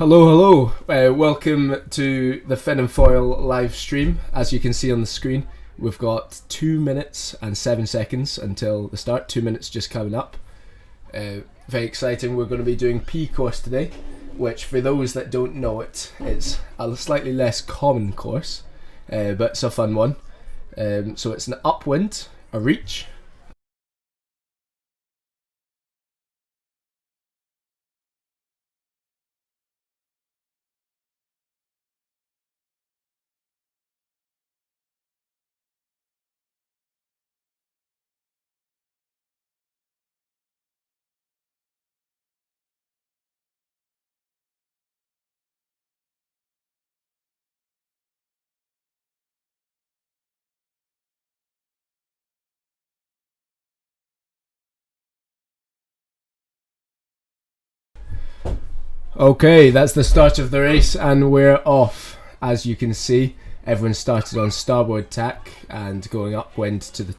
Hello. Welcome to the Fin and Foil live stream. As you can see on the screen, we've got 2 minutes and 7 seconds until the start. 2 minutes just coming up. Very exciting. We're going to be doing P course today, which for those that don't know it, it's a slightly less common course, but it's a fun one. So it's an upwind, a reach. Okay, that's the start of the race and we're off. As you can see, everyone started on starboard tack and going upwind to the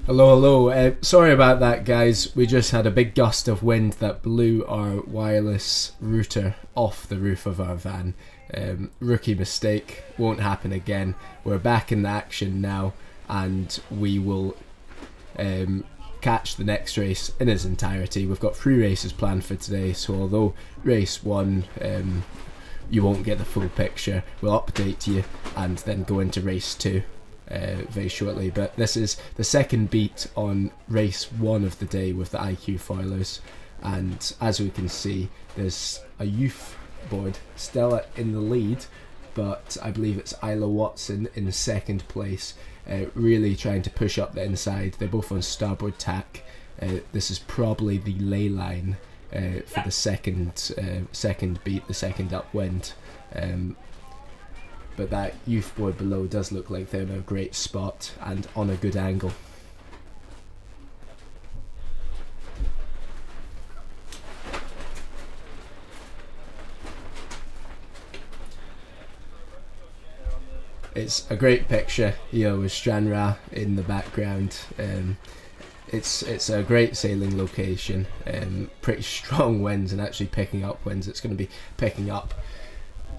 Hello. Sorry about that, guys. We just had a big gust of wind that blew our wireless router off the roof of our van. Rookie mistake, won't happen again. We're back in the action now, and we will catch the next race in its entirety. We've got 3 races planned for today, so although race 1 you won't get the full picture, we'll update you and then go into race 2. Very shortly, but this is the second beat on race 1 of the day with the IQ foilers, and as we can see, there's a youth board Stella in the lead, but I believe it's Isla Watson in second place, really trying to push up the inside. They're both on starboard tack. This is probably the ley line for the second beat, the second upwind. But that youth board below does look like they're in a great spot and on a good angle. It's a great picture here with Stranraer in the background. It's a great sailing location, pretty strong winds and actually picking up winds. It's going to be picking up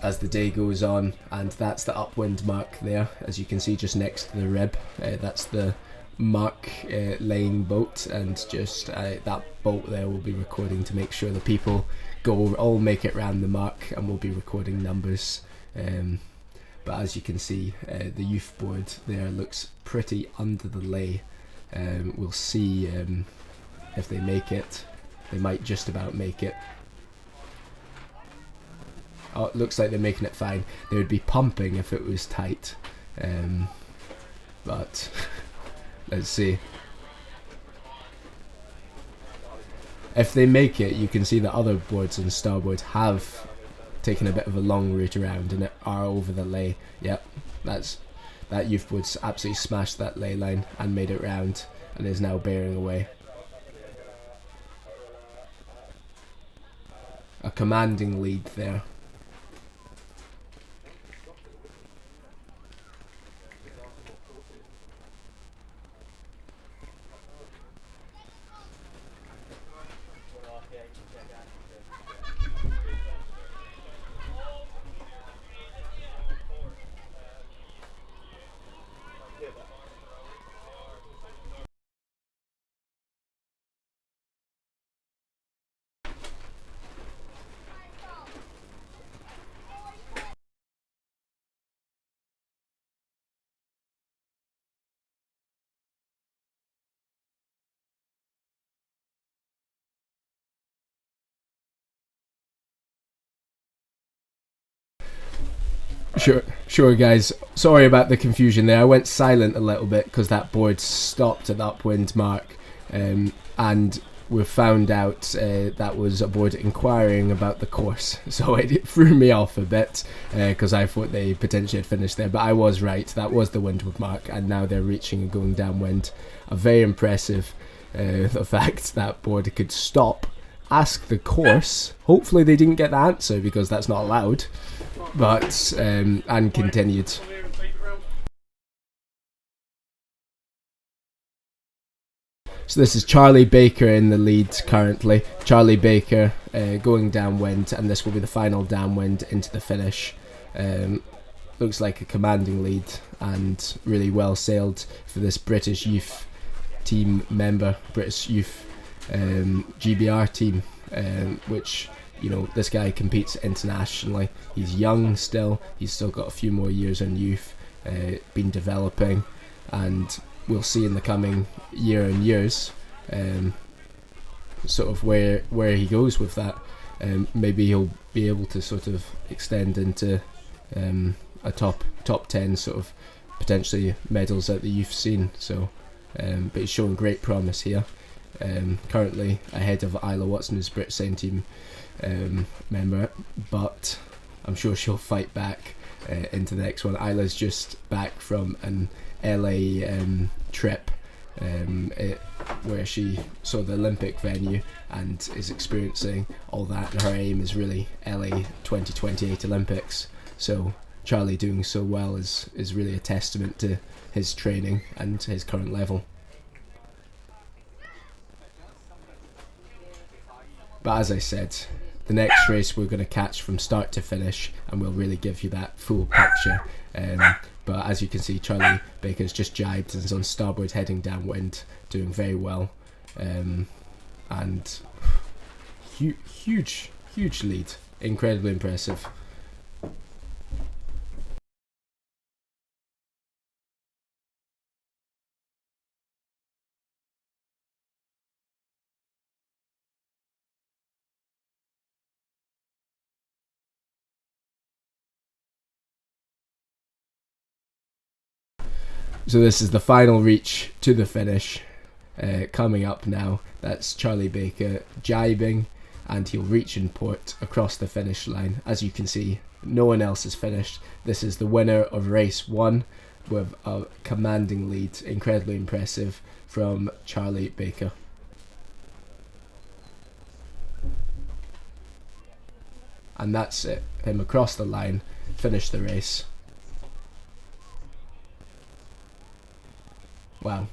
as the day goes on, and that's the upwind mark there, as you can see just next to the rib. That's the mark laying boat, and just that boat there will be recording to make sure the people all make it round the mark, and we'll be recording numbers. But as you can see, the youth board there looks pretty under the lay. We'll see if they make it. They might just about make it. Oh, it looks like they're making it fine. They would be pumping if it was tight, but let's see. If they make it, you can see that other boards on starboard have taken a bit of a long route around and are over the lay. Yep, that youth board's absolutely smashed that lay line and made it round and is now bearing away. A commanding lead there. Sure, guys. Sorry about the confusion there. I went silent a little bit because that board stopped at the upwind mark, and we found out that was a board inquiring about the course. So it threw me off a bit because I thought they potentially had finished there. But I was right. That was the windward mark, and now they're reaching and going downwind. A very impressive the fact that board could stop, ask the course. Hopefully they didn't get the answer because that's not allowed. But and continued. So this is Charlie Baker in the lead currently. Charlie Baker going downwind, and this will be the final downwind into the finish. Looks like a commanding lead and really well sailed for this British youth team member, British youth GBR team, which, you know, this guy competes internationally. He's young still. He's still got a few more years in youth, been developing, and we'll see in the coming year and years sort of where he goes with that. Maybe he'll be able to sort of extend into a top 10 sort of potentially medals at the youth scene. So but he's showing great promise here. Currently ahead of Isla Watson, who's British same team member, but I'm sure she'll fight back into the next one. Isla's just back from an LA trip where she saw the Olympic venue and is experiencing all that, and her aim is really LA 2028 Olympics. So Charlie doing so well is really a testament to his training and his current level. But as I said, the next race we're going to catch from start to finish, and we'll really give you that full picture. But as you can see, Charlie Baker's just jibed and is on starboard heading downwind, doing very well. And huge lead, incredibly impressive. So this is the final reach to the finish coming up now. That's Charlie Baker jibing, and he'll reach in port across the finish line. As you can see, no one else has finished. This is the winner of race 1 with a commanding lead, incredibly impressive from Charlie Baker. And that's it, him across the line, finished the race. Wow.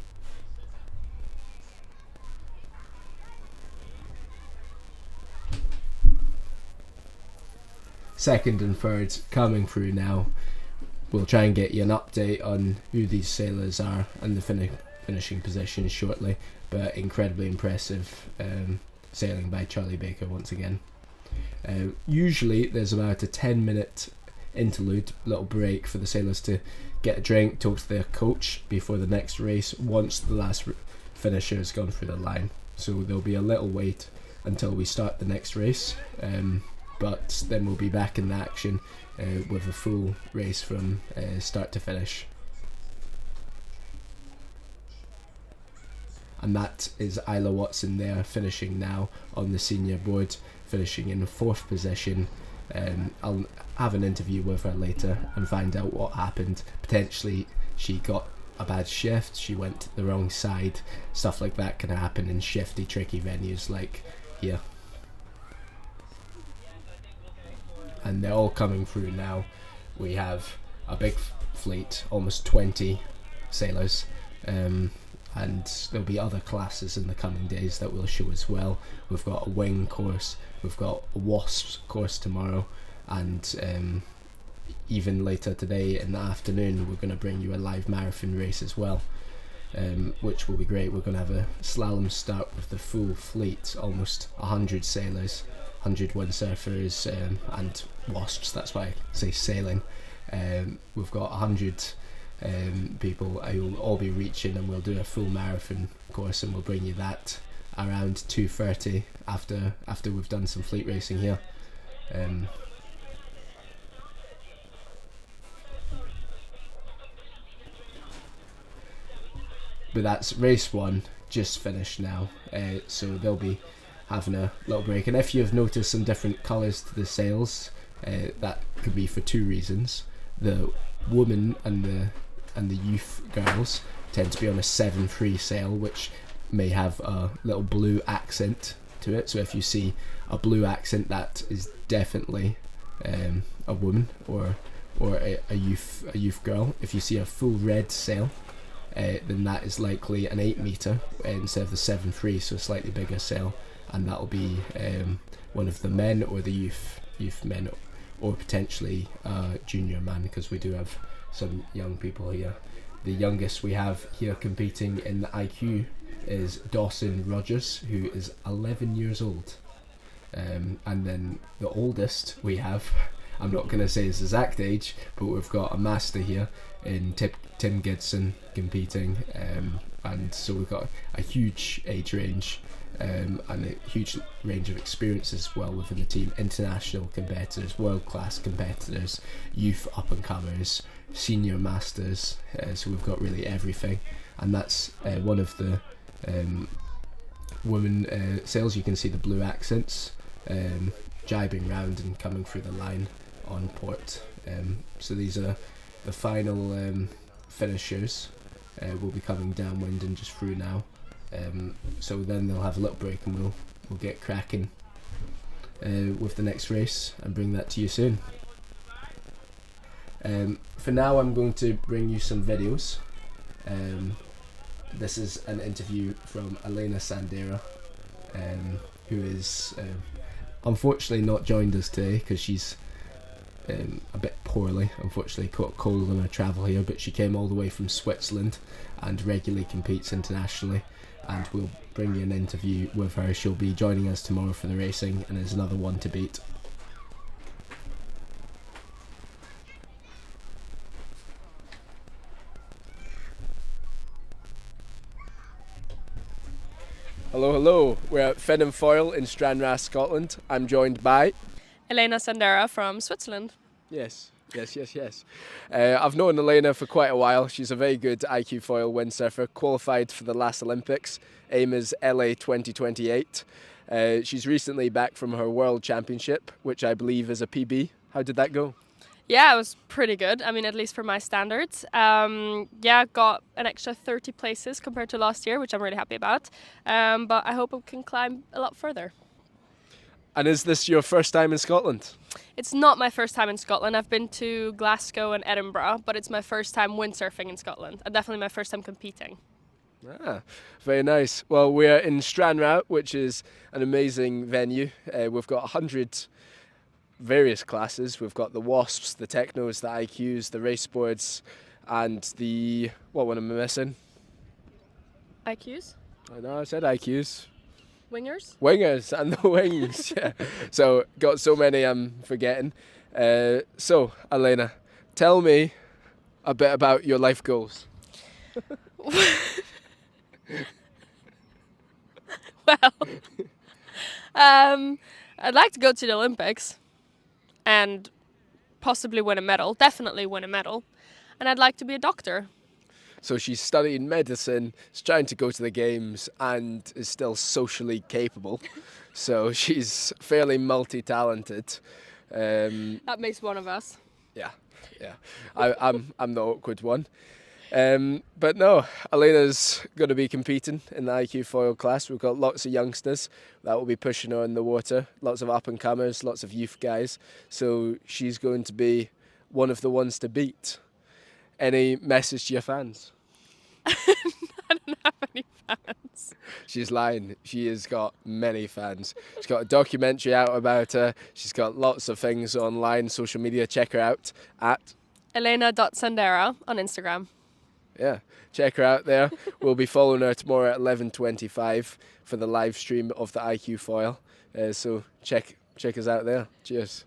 Second and third coming through now. We'll try and get you an update on who these sailors are and the finishing positions shortly, but incredibly impressive sailing by Charlie Baker once again. Usually there's about a 10-minute interlude, little break for the sailors to get a drink, talk to their coach before the next race once the last finisher has gone through the line. So there'll be a little wait until we start the next race, but then we'll be back in the action with a full race from start to finish. And that is Isla Watson there, finishing now on the senior board, finishing in 4th position. I'll have an interview with her later and find out what happened. Potentially she got a bad shift, she went to the wrong side. Stuff like that can happen in shifty, tricky venues like here. And they're all coming through now. We have a big fleet, almost 20 sailors, and there'll be other classes in the coming days that we'll show as well. We've got a wing course, we've got a wasps course tomorrow, and even later today in the afternoon we're going to bring you a live marathon race as well, which will be great. We're going to have a slalom start with the full fleet, almost 100 sailors, 100 windsurfers and wasps, that's why I say sailing. We've got 100 people who will all be reaching, and we'll do a full marathon course, and we'll bring you that around 2:30 after we've done some fleet racing here. but that's race 1 just finished now, so they'll be having a little break. And if you've noticed some different colours to the sails, that could be for 2 reasons. The woman and the youth girls tend to be on a 7-3 sail, which may have a little blue accent to it. So if you see a blue accent, that is definitely a woman or a youth girl. If you see a full red sail, then that is likely an 8 metre instead of the 7-3, so a slightly bigger sail, and that will be one of the men or the youth men, or potentially a junior man, because we do have some young people here. The youngest we have here competing in the IQ is Dawson Rogers, who is 11 years old. And then the oldest we have, I'm not going to say his exact age, but we've got a master here in Tim Gibson competing, and so we've got a huge age range and a huge range of experience as well within the team. International competitors, world-class competitors, youth up-and-comers, senior masters, so we've got really everything. And that's one of the women sails. You can see the blue accents jibing round and coming through the line on port. So these are the final finishers. Will be coming downwind and just through now. So then they'll have a little break, and we'll get cracking with the next race and bring that to you soon. For now, I'm going to bring you some videos. This is an interview from Elena Sandera, who is unfortunately not joined us today because she's a bit poorly, unfortunately caught a cold on her travel here, but she came all the way from Switzerland and regularly competes internationally, and we'll bring you an interview with her. She'll be joining us tomorrow for the racing and is another one to beat. Hello, hello. We're at Fen and Foyle in Stranraer, Scotland. I'm joined by Elena Sandera from Switzerland. Yes. I've known Elena for quite a while. She's a very good IQ foil windsurfer, qualified for the last Olympics. Aim is LA 2028. She's recently back from her World Championship, which I believe is a PB. How did that go? Yeah, it was pretty good. I mean, at least for my standards. Got an extra 30 places compared to last year, which I'm really happy about. But I hope I can climb a lot further. And is this your first time in Scotland? It's not my first time in Scotland. I've been to Glasgow and Edinburgh, but it's my first time windsurfing in Scotland, and definitely my first time competing. Ah, very nice. Well, we're in Stranraer, which is an amazing venue. We've got 100 various classes. We've got the Wasps, the Technos, the IQs, the race boards, and the... what one am I missing? IQs? I know, I said IQs. Wingers and the wings, yeah. So, got so many I'm forgetting. So, Elena, tell me a bit about your life goals. Well, I'd like to go to the Olympics and possibly win a medal, definitely win a medal. And I'd like to be a doctor. So she's studying medicine, is trying to go to the games, and is still socially capable. So she's fairly multi-talented. That makes one of us. Yeah. I'm the awkward one. But no, Elena's going to be competing in the IQ foil class. We've got lots of youngsters that will be pushing her in the water, lots of up-and-comers, lots of youth guys. So she's going to be one of the ones to beat. Any message to your fans? I don't have any fans. She's lying. She has got many fans. She's got a documentary out about her. She's got lots of things online, social media. Check her out at Elena.Sandera on Instagram. Yeah, check her out there. We'll be following her tomorrow at 11:25 for the live stream of the IQ foil. So check us out there. Cheers.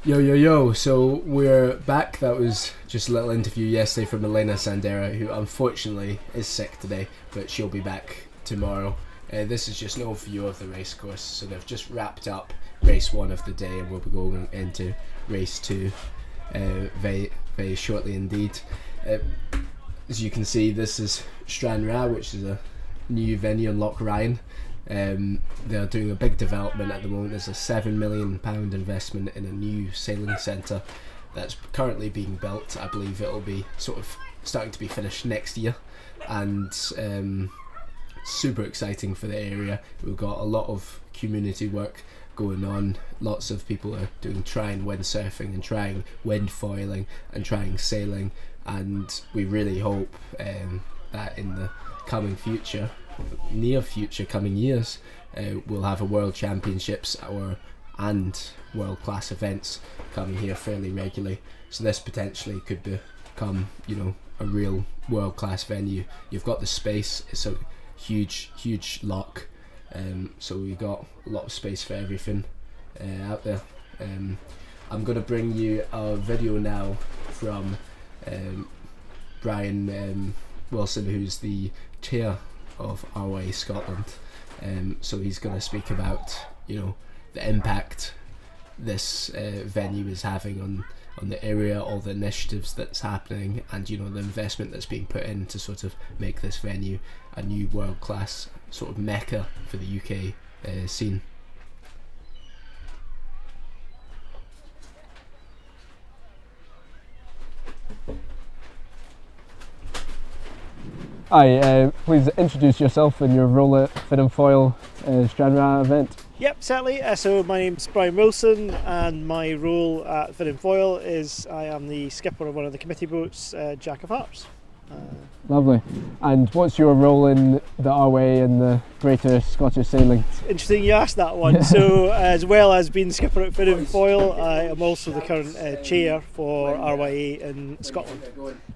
Yo, so we're back. That was just a little interview yesterday from Elena Sandera, who unfortunately is sick today, but she'll be back tomorrow. This is just an overview of the race course. So they've just wrapped up race 1 of the day, and we'll be going into race 2 very, very shortly indeed. As you can see, this is Stranraer, which is a new venue in Loch Ryan. They're doing a big development at the moment. There's a £7 million investment in a new sailing centre that's currently being built. I believe it'll be sort of starting to be finished next year, and super exciting for the area. We've got a lot of community work going on. Lots of people are trying windsurfing and trying wind foiling and trying sailing, and we really hope that in the coming future, near future, coming years, we'll have a World Championships and world class events coming here fairly regularly. So this potentially could become, a real world class venue. You've got the space. It's a huge loch, so we've got a lot of space for everything out there. I'm going to bring you a video now from Brian Wilson, who's the chair of RYA Scotland. So he's going to speak about the impact this venue is having on the area, all the initiatives that's happening, and the investment that's being put in to sort of make this venue a new world class sort of mecca for the UK scene. Hi, please introduce yourself and your role at Fin and Foil Stranraer event. Yep, certainly. So my name's Brian Wilson, and my role at Fin and Foil is I am the skipper of one of the committee boats, Jack of Hearts. Lovely. And what's your role in the RWA and the Greater Scottish Sailing? Interesting you asked that one. So as well as being skipper at Fin and Foil, I am also the current chair for RYA in Scotland.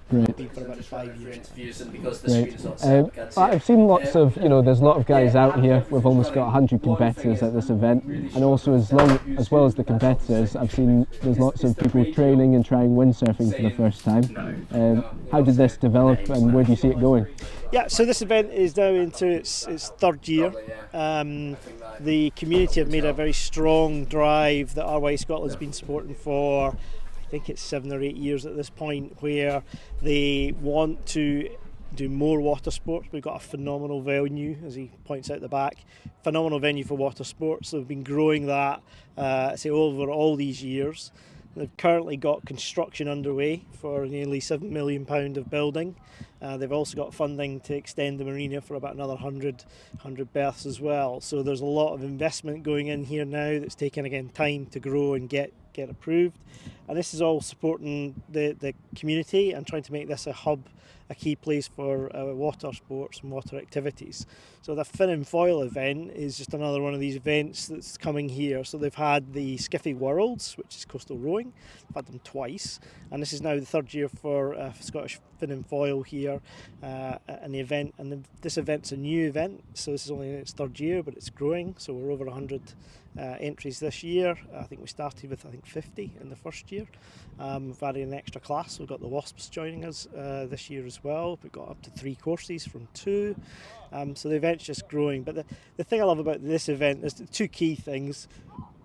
Great. Been for about 5 years. Great. I've seen lots of, there's a lot of guys out here. We've almost got 100 competitors at this event, and also as well as the competitors, I've seen there's lots of people training and trying windsurfing for the first time. How did this develop, and where do you see it going? Yeah, so this event is now into its third year. The community have made a very strong drive that RYA Scotland's been supporting for, I think it's 7 or 8 years at this point, where they want to do more water sports. We've got a phenomenal venue, as he points out the back, phenomenal venue for water sports. So they've been growing that over all these years. They've currently got construction underway for nearly £7 million of building. They've also got funding to extend the marina for about another 100 berths as well. So there's a lot of investment going in here now that's taken, again, time to grow and get approved. And this is all supporting the community and trying to make this a hub, a key place for water sports and water activities. So the Fin and Foil event is just another one of these events that's coming here. So they've had the Skiffy Worlds, which is coastal rowing. They've had them twice, and this is now the third year for Scottish Fin and Foil here, an event. And this event's a new event, so this is only in its third year, but it's growing. So we're over 100 entries this year. I think we started with 50 in the first year. We've added an extra class. We've got the Wasps joining us this year as well. We've got up to 3 courses from 2. So the event's just growing. But the thing I love about this event is 2 key things.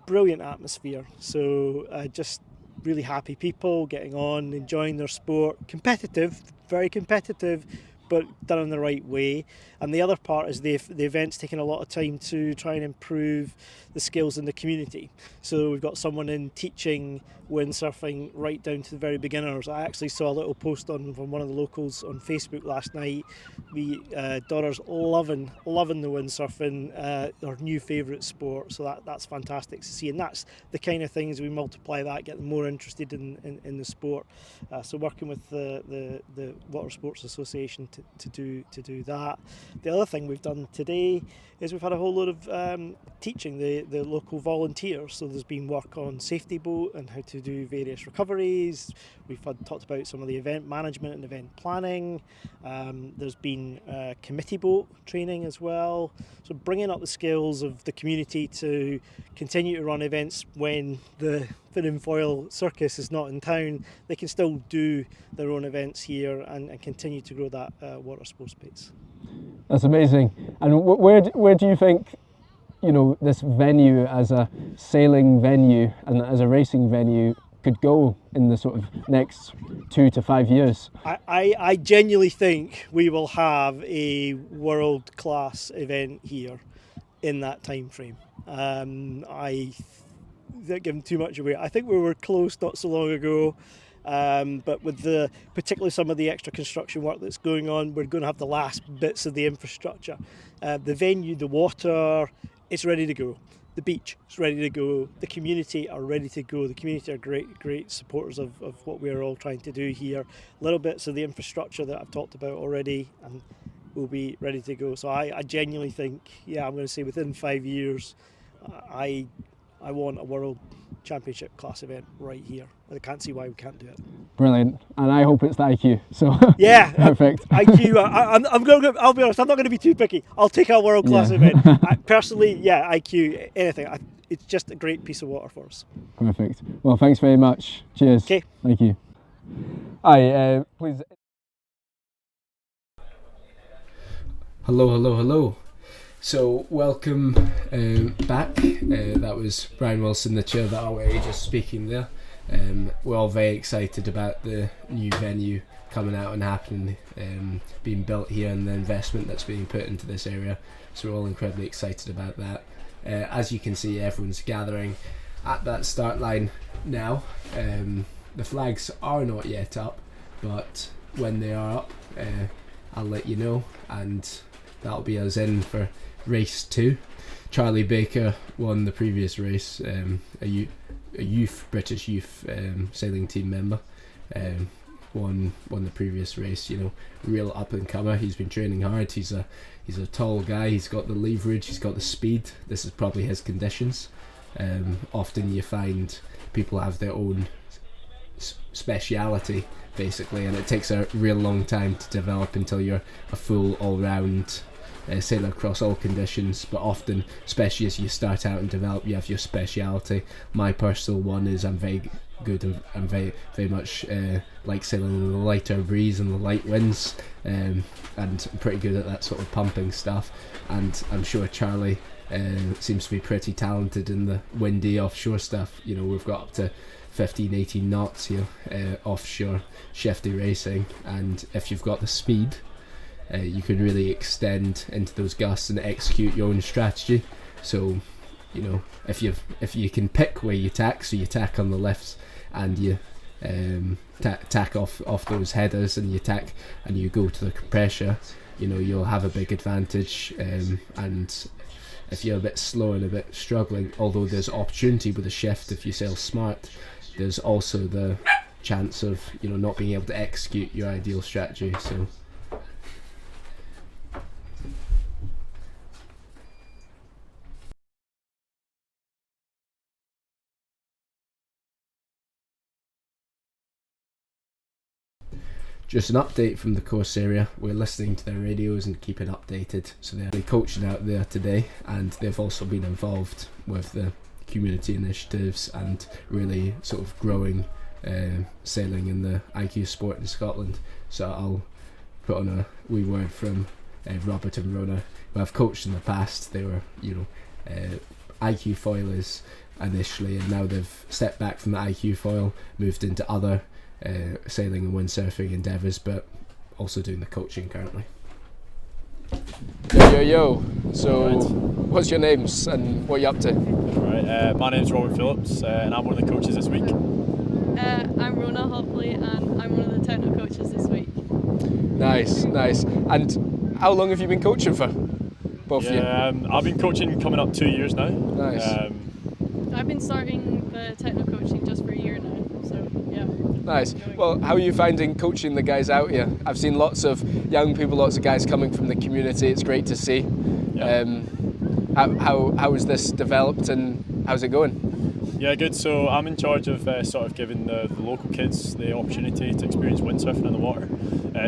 Brilliant atmosphere. So just really happy people getting on, enjoying their sport. Competitive, very competitive, but done in the right way. And the other part is the event's taking a lot of time to try and improve the skills in the community. So we've got someone in teaching windsurfing right down to the very beginners. I actually saw a little post from one of the locals on Facebook last night. Daughters loving the windsurfing, their new favourite sport. So that's fantastic to see, and that's the kind of things we multiply that, get them more interested in the sport. So working with the Water Sports Association to do that. The other thing we've done today is we've had a whole load of teaching the local volunteers. So there's been work on safety boat and how to do various recoveries. We've talked about some of the event management and event planning. There's been committee boat training as well. So bringing up the skills of the community to continue to run events when the Fin and Foil circus is not in town. They can still do their own events here and continue to grow that water sports space. That's amazing. And where do you think you know, this venue as a sailing venue and as a racing venue could go in the sort of next 2 to 5 years? I genuinely think we will have a world-class event here in that time frame. I don't give too much away. I think we were close not so long ago, but with particularly some of the extra construction work that's going on, we're going to have the last bits of the infrastructure. The venue, the water, it's ready to go. The beach is ready to go. The community are ready to go. The community are great supporters of what we're all trying to do here. Little bits of the infrastructure that I've talked about already, and will be ready to go. So I genuinely think, I'm going to say within 5 years, I want a World Championship class event right here. I can't see why we can't do it. Brilliant, and I hope it's the IQ. So yeah, perfect. IQ. I'm going to. I'll be honest. I'm not going to be too picky. I'll take a world class event. Personally, IQ. Anything. It's just a great piece of water for us. Perfect. Well, thanks very much. Cheers. Okay. Thank you. Hi. Please. Hello. So welcome back. That was Brian Wilson, the chair of the RWA, just speaking there. We're all very excited about the new venue coming out and happening, being built here, and the investment that's being put into this area. So we're all incredibly excited about that. As you can see, everyone's gathering at that start line now. The flags are not yet up, but when they are up, I'll let you know, and that'll be us in for race 2. Charlie Baker won the previous race, a British youth sailing team member, won the previous race. You know, real up and comer. He's been training hard. He's a tall guy. He's got the leverage. He's got the speed. This is probably his conditions. Often you find people have their own speciality basically, and it takes a real long time to develop until you're a full all-round sailor across all conditions. But often, especially as you start out and develop, you have your speciality. My personal one is I'm very good and I'm very much like sailing in the lighter breeze and the light winds, and I'm pretty good at that sort of pumping stuff. And I'm sure Charlie seems to be pretty talented in the windy offshore stuff. You know, we've got up to 15-18 knots here, offshore shifty racing, and if you've got the speed, you can really extend into those gusts and execute your own strategy. So, you know, if you can pick where you tack, so you tack on the lifts and you tack off those headers, and you tack and you go to the pressure, you know, you'll have a big advantage. And if you're a bit slow and a bit struggling, although there's opportunity with a shift if you sail smart, there's also the chance of, you know, not being able to execute your ideal strategy. So just an update from the course area. We're listening to their radios and keeping updated. So they're coaching out there today, and they've also been involved with the community initiatives and really sort of growing sailing in the IQ sport in Scotland. So I'll put on a wee word from Robert and Rona, who I've coached in the past. They were, you know, IQ foilers initially, and now they've stepped back from the IQ foil, moved into other sailing and windsurfing endeavours, but also doing the coaching currently. Yo. So, what's your names and what are you up to? Right, my name's Robert Phillips, and I'm one of the coaches this week. I'm Rona Hopley, and I'm one of the technical coaches this week. Nice. And how long have you been coaching for? Both of you? I've been coaching coming up 2 years now. Nice. I've been starting the technical coaching just for a year now, so yeah. Nice. Well, how are you finding coaching the guys out here? I've seen lots of young people, lots of guys coming from the community. It's great to see. Yeah. How has this developed and how's it going? Yeah, good. So I'm in charge of sort of giving the local kids the opportunity to experience windsurfing in the water.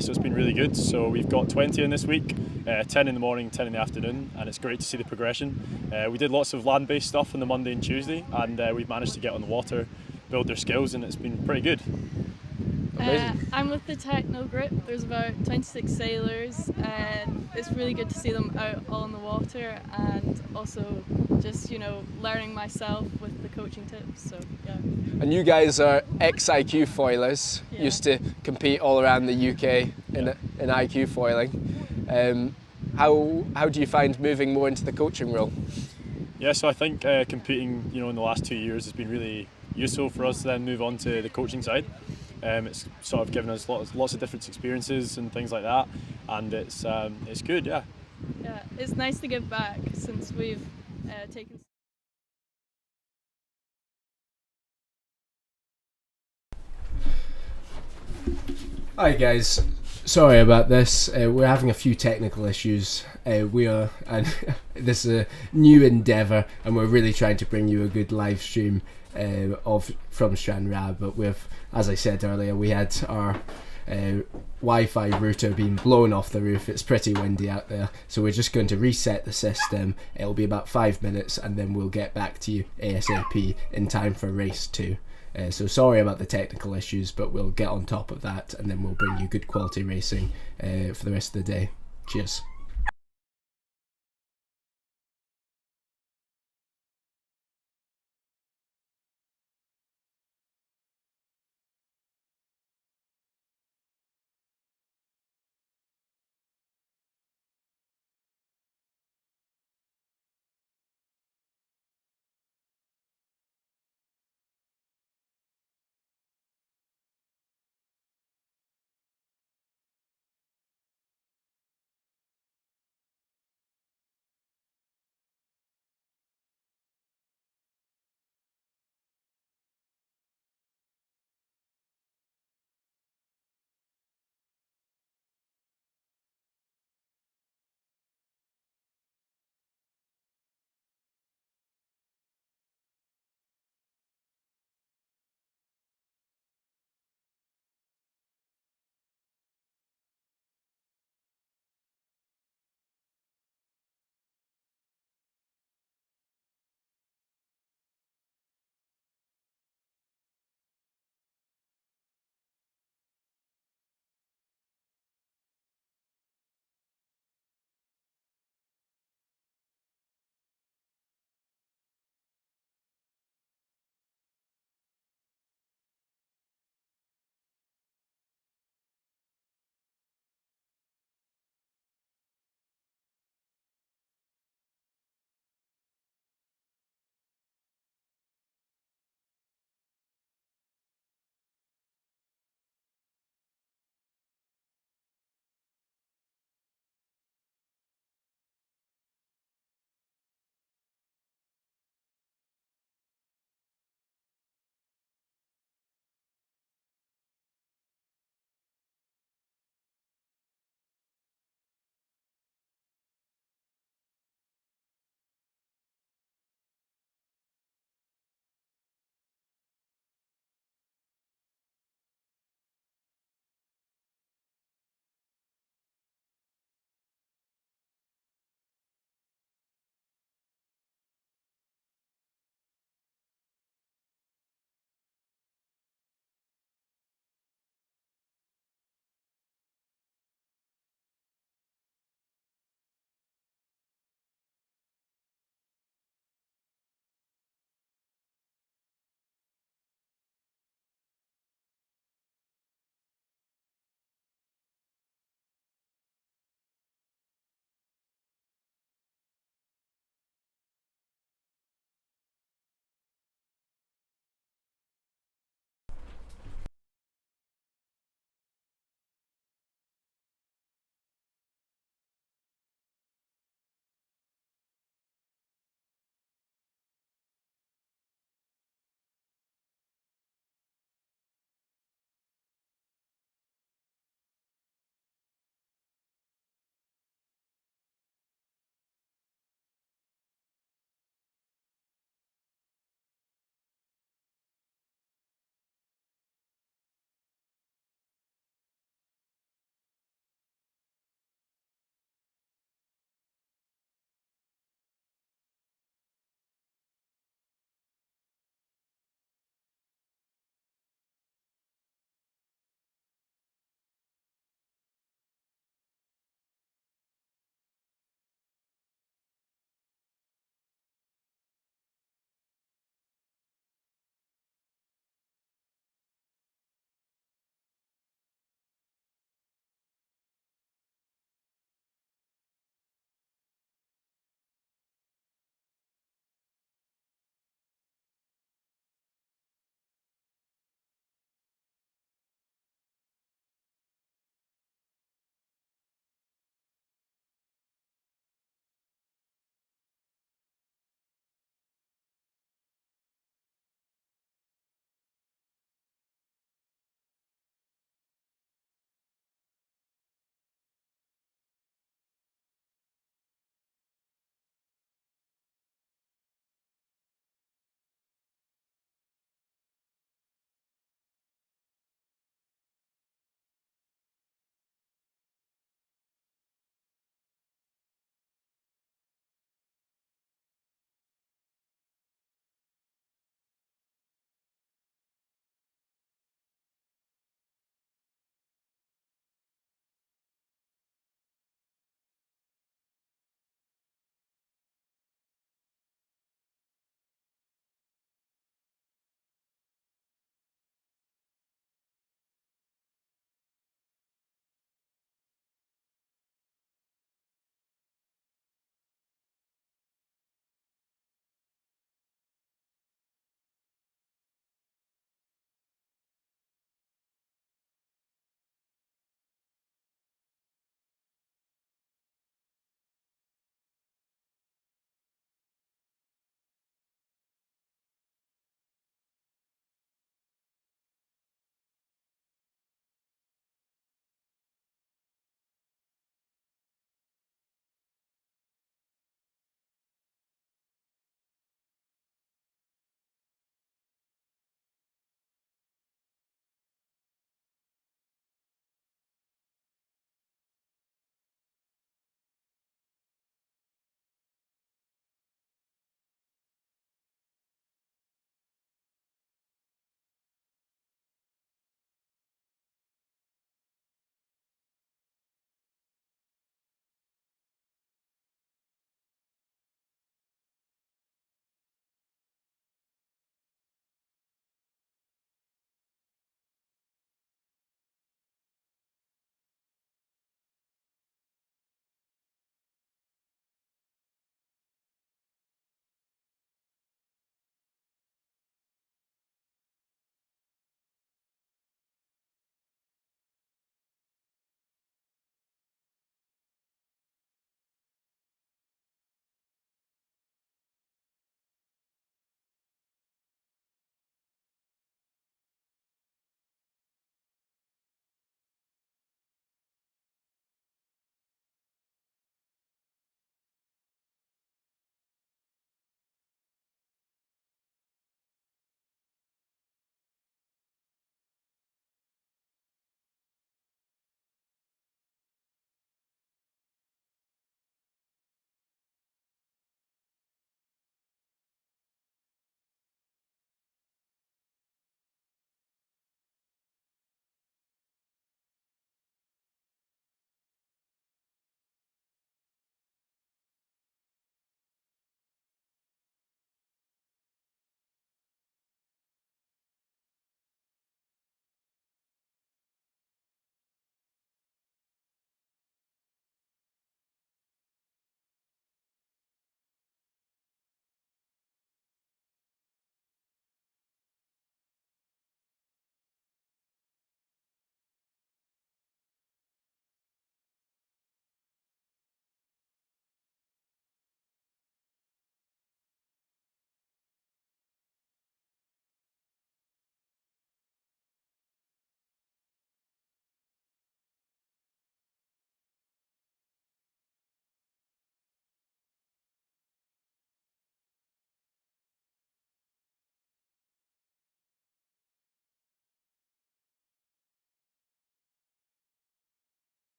So it's been really good. So we've got 20 in this week, 10 in the morning, 10 in the afternoon, and it's great to see the progression. We did lots of land-based stuff on the Monday and Tuesday, and we've managed to get on the water, build their skills, and it's been pretty good. Amazing. I'm with the Techno Group. There's about 26 sailors, and it's really good to see them out all in the water, and also just learning myself with the coaching tips. So yeah. And you guys are ex-IQ foilers, Yeah. used to compete all around the UK in IQ foiling. How do you find moving more into the coaching role? Yeah, so I think competing, in the last 2 years has been really useful for us to then move on to the coaching side. It's sort of given us lots of different experiences and things like that, and it's good, yeah. Yeah, it's nice to give back since we've taken. Hi guys, sorry about this. We're having a few technical issues. And this is a new endeavour, and we're really trying to bring you a good live stream from Stranraer. But as I said earlier, we had our Wi-Fi router being blown off the roof. It's pretty windy out there, so we're just going to reset the system. It'll be about 5 minutes, and then we'll get back to you ASAP in time for race 2. So sorry about the technical issues, but we'll get on top of that, and then we'll bring you good quality racing for the rest of the day. Cheers.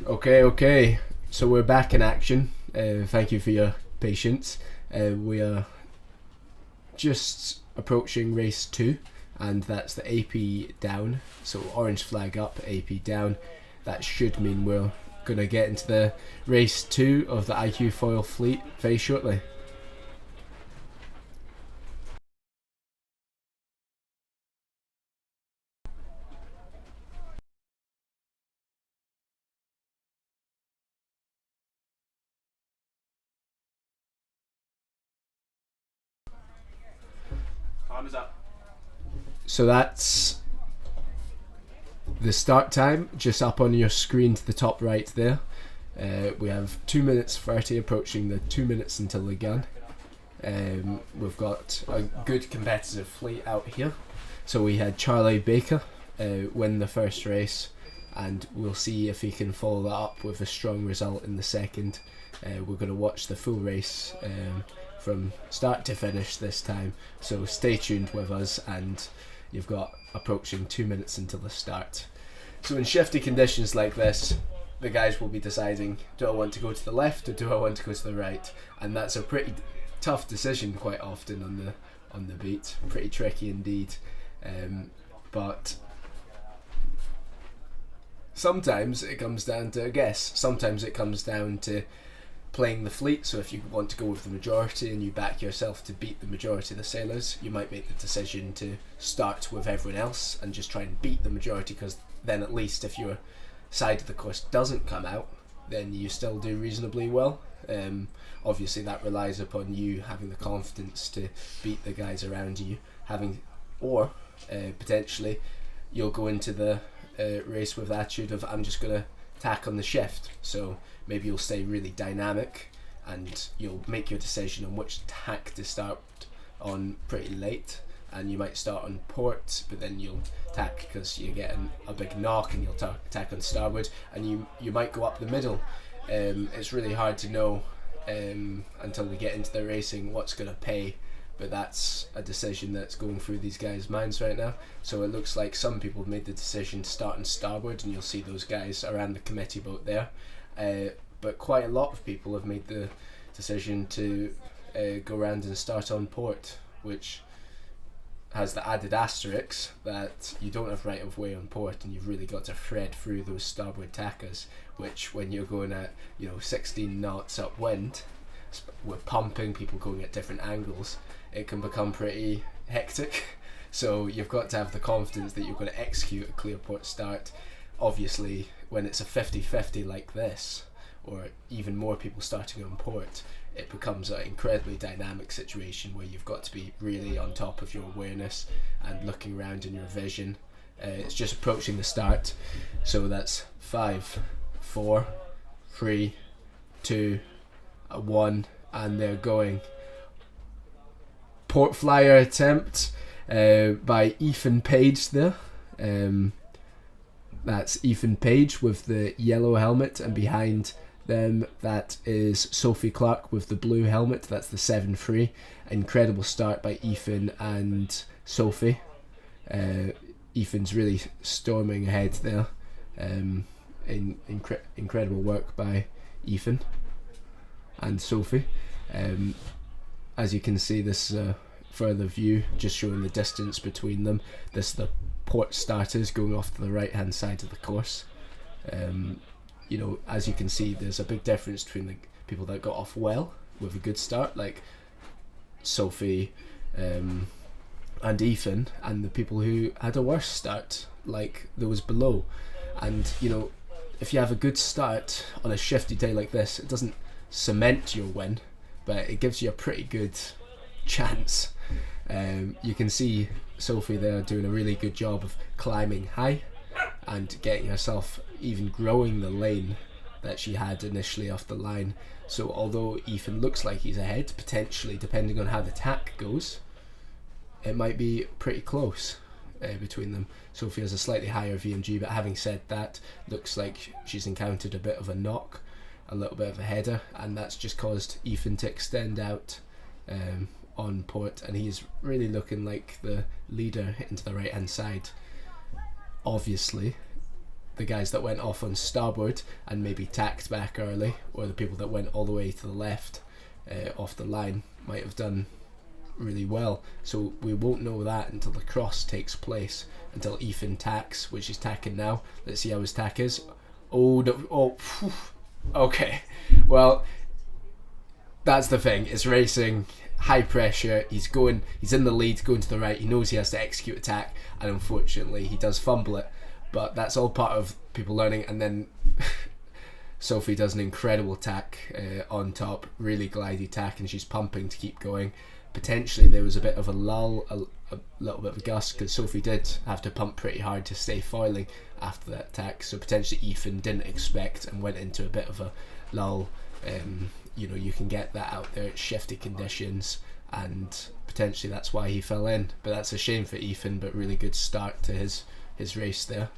Okay. So we're back in action. Thank you for your patience. We are just approaching race 2, and that's the AP down. So orange flag up, AP down. That should mean we're going to get into the race 2 of the IQ Foil fleet very shortly. Time is up. So that's the start time, just up on your screen to the top right there. We have 2 minutes 30, approaching the 2 minutes until the gun. We've got a good competitive fleet out here. So we had Charlie Baker win the first race, and we'll see if he can follow that up with a strong result in the second. We're going to watch the full race from start to finish this time, so stay tuned with us, and you've got approaching 2 minutes until the start. So in shifty conditions like this, the guys will be deciding, do I want to go to the left or do I want to go to the right? And that's a pretty tough decision quite often on the beat, pretty tricky indeed. But sometimes it comes down to a guess, sometimes it comes down to playing the fleet. So if you want to go with the majority and you back yourself to beat the majority of the sailors, you might make the decision to start with everyone else and just try and beat the majority, because then at least if your side of the course doesn't come out, then you still do reasonably well. Obviously that relies upon you having the confidence to beat the guys around you, or potentially you'll go into the race with the attitude of, I'm just going to tack on the shift. So maybe you'll stay really dynamic and you'll make your decision on which tack to start on pretty late, and you might start on port, but then you'll tack because you're getting a big knock, and you'll tack on starboard, and you might go up the middle. It's really hard to know until we get into the racing what's going to pay, but that's a decision that's going through these guys' minds right now. So it looks like some people have made the decision to start on starboard, and you'll see those guys around the committee boat there. But quite a lot of people have made the decision to go around and start on port, which has the added asterisk that you don't have right of way on port, and you've really got to thread through those starboard tackers, which when you're going at 16 knots upwind with pumping, people going at different angles, it can become pretty hectic. So you've got to have the confidence that you're going to execute a clear port start. Obviously when it's a 50-50 like this, or even more people starting on port, it becomes an incredibly dynamic situation where you've got to be really on top of your awareness and looking around in your vision. It's just approaching the start, so that's 5, 4, 3, 2, 1, and they're going. Port flyer attempt by Ethan Page there. That's Ethan Page with the yellow helmet, and behind them that is Sophie Clark with the blue helmet. That's the 7-3. Incredible start by Ethan and Sophie. Ethan's really storming ahead there. Incredible work by Ethan and Sophie. As you can see, this is a further view just showing the distance between them. This is the port starters going off to the right hand side of the course. As you can see, there's a big difference between the people that got off well with a good start, like Sophie and Ethan, and the people who had a worse start, like those below. And if you have a good start on a shifty day like this, it doesn't cement your win, but it gives you a pretty good chance. You can see Sophie there doing a really good job of climbing high and getting herself even growing the lane that she had initially off the line. So although Ethan looks like he's ahead, potentially, depending on how the tack goes, it might be pretty close between them. Sophie has a slightly higher VMG, but having said that, looks like she's encountered a bit of a knock, a little bit of a header, and that's just caused Ethan to extend out on port, and he's really looking like the leader into the right hand side. Obviously the guys that went off on starboard and maybe tacked back early, or the people that went all the way to the left off the line might have done really well. So we won't know that until the cross takes place, until Ethan tacks, which he's tacking now. Let's see how his tack is. Oh, no, oh, phew. Okay. Well, that's the thing. It's racing, high pressure. He's in the lead, going to the right. He knows he has to execute attack, and unfortunately, he does fumble it. But that's all part of people learning. And then Sophie does an incredible tack on top, really glidey tack, and she's pumping to keep going. Potentially there was a bit of a lull, a little bit of a gust, because Sophie did have to pump pretty hard to stay foiling after that tack. So potentially Ethan didn't expect and went into a bit of a lull. You can get that out there. It's shifty conditions, and potentially that's why he fell in. But that's a shame for Ethan, but really good start to his race there.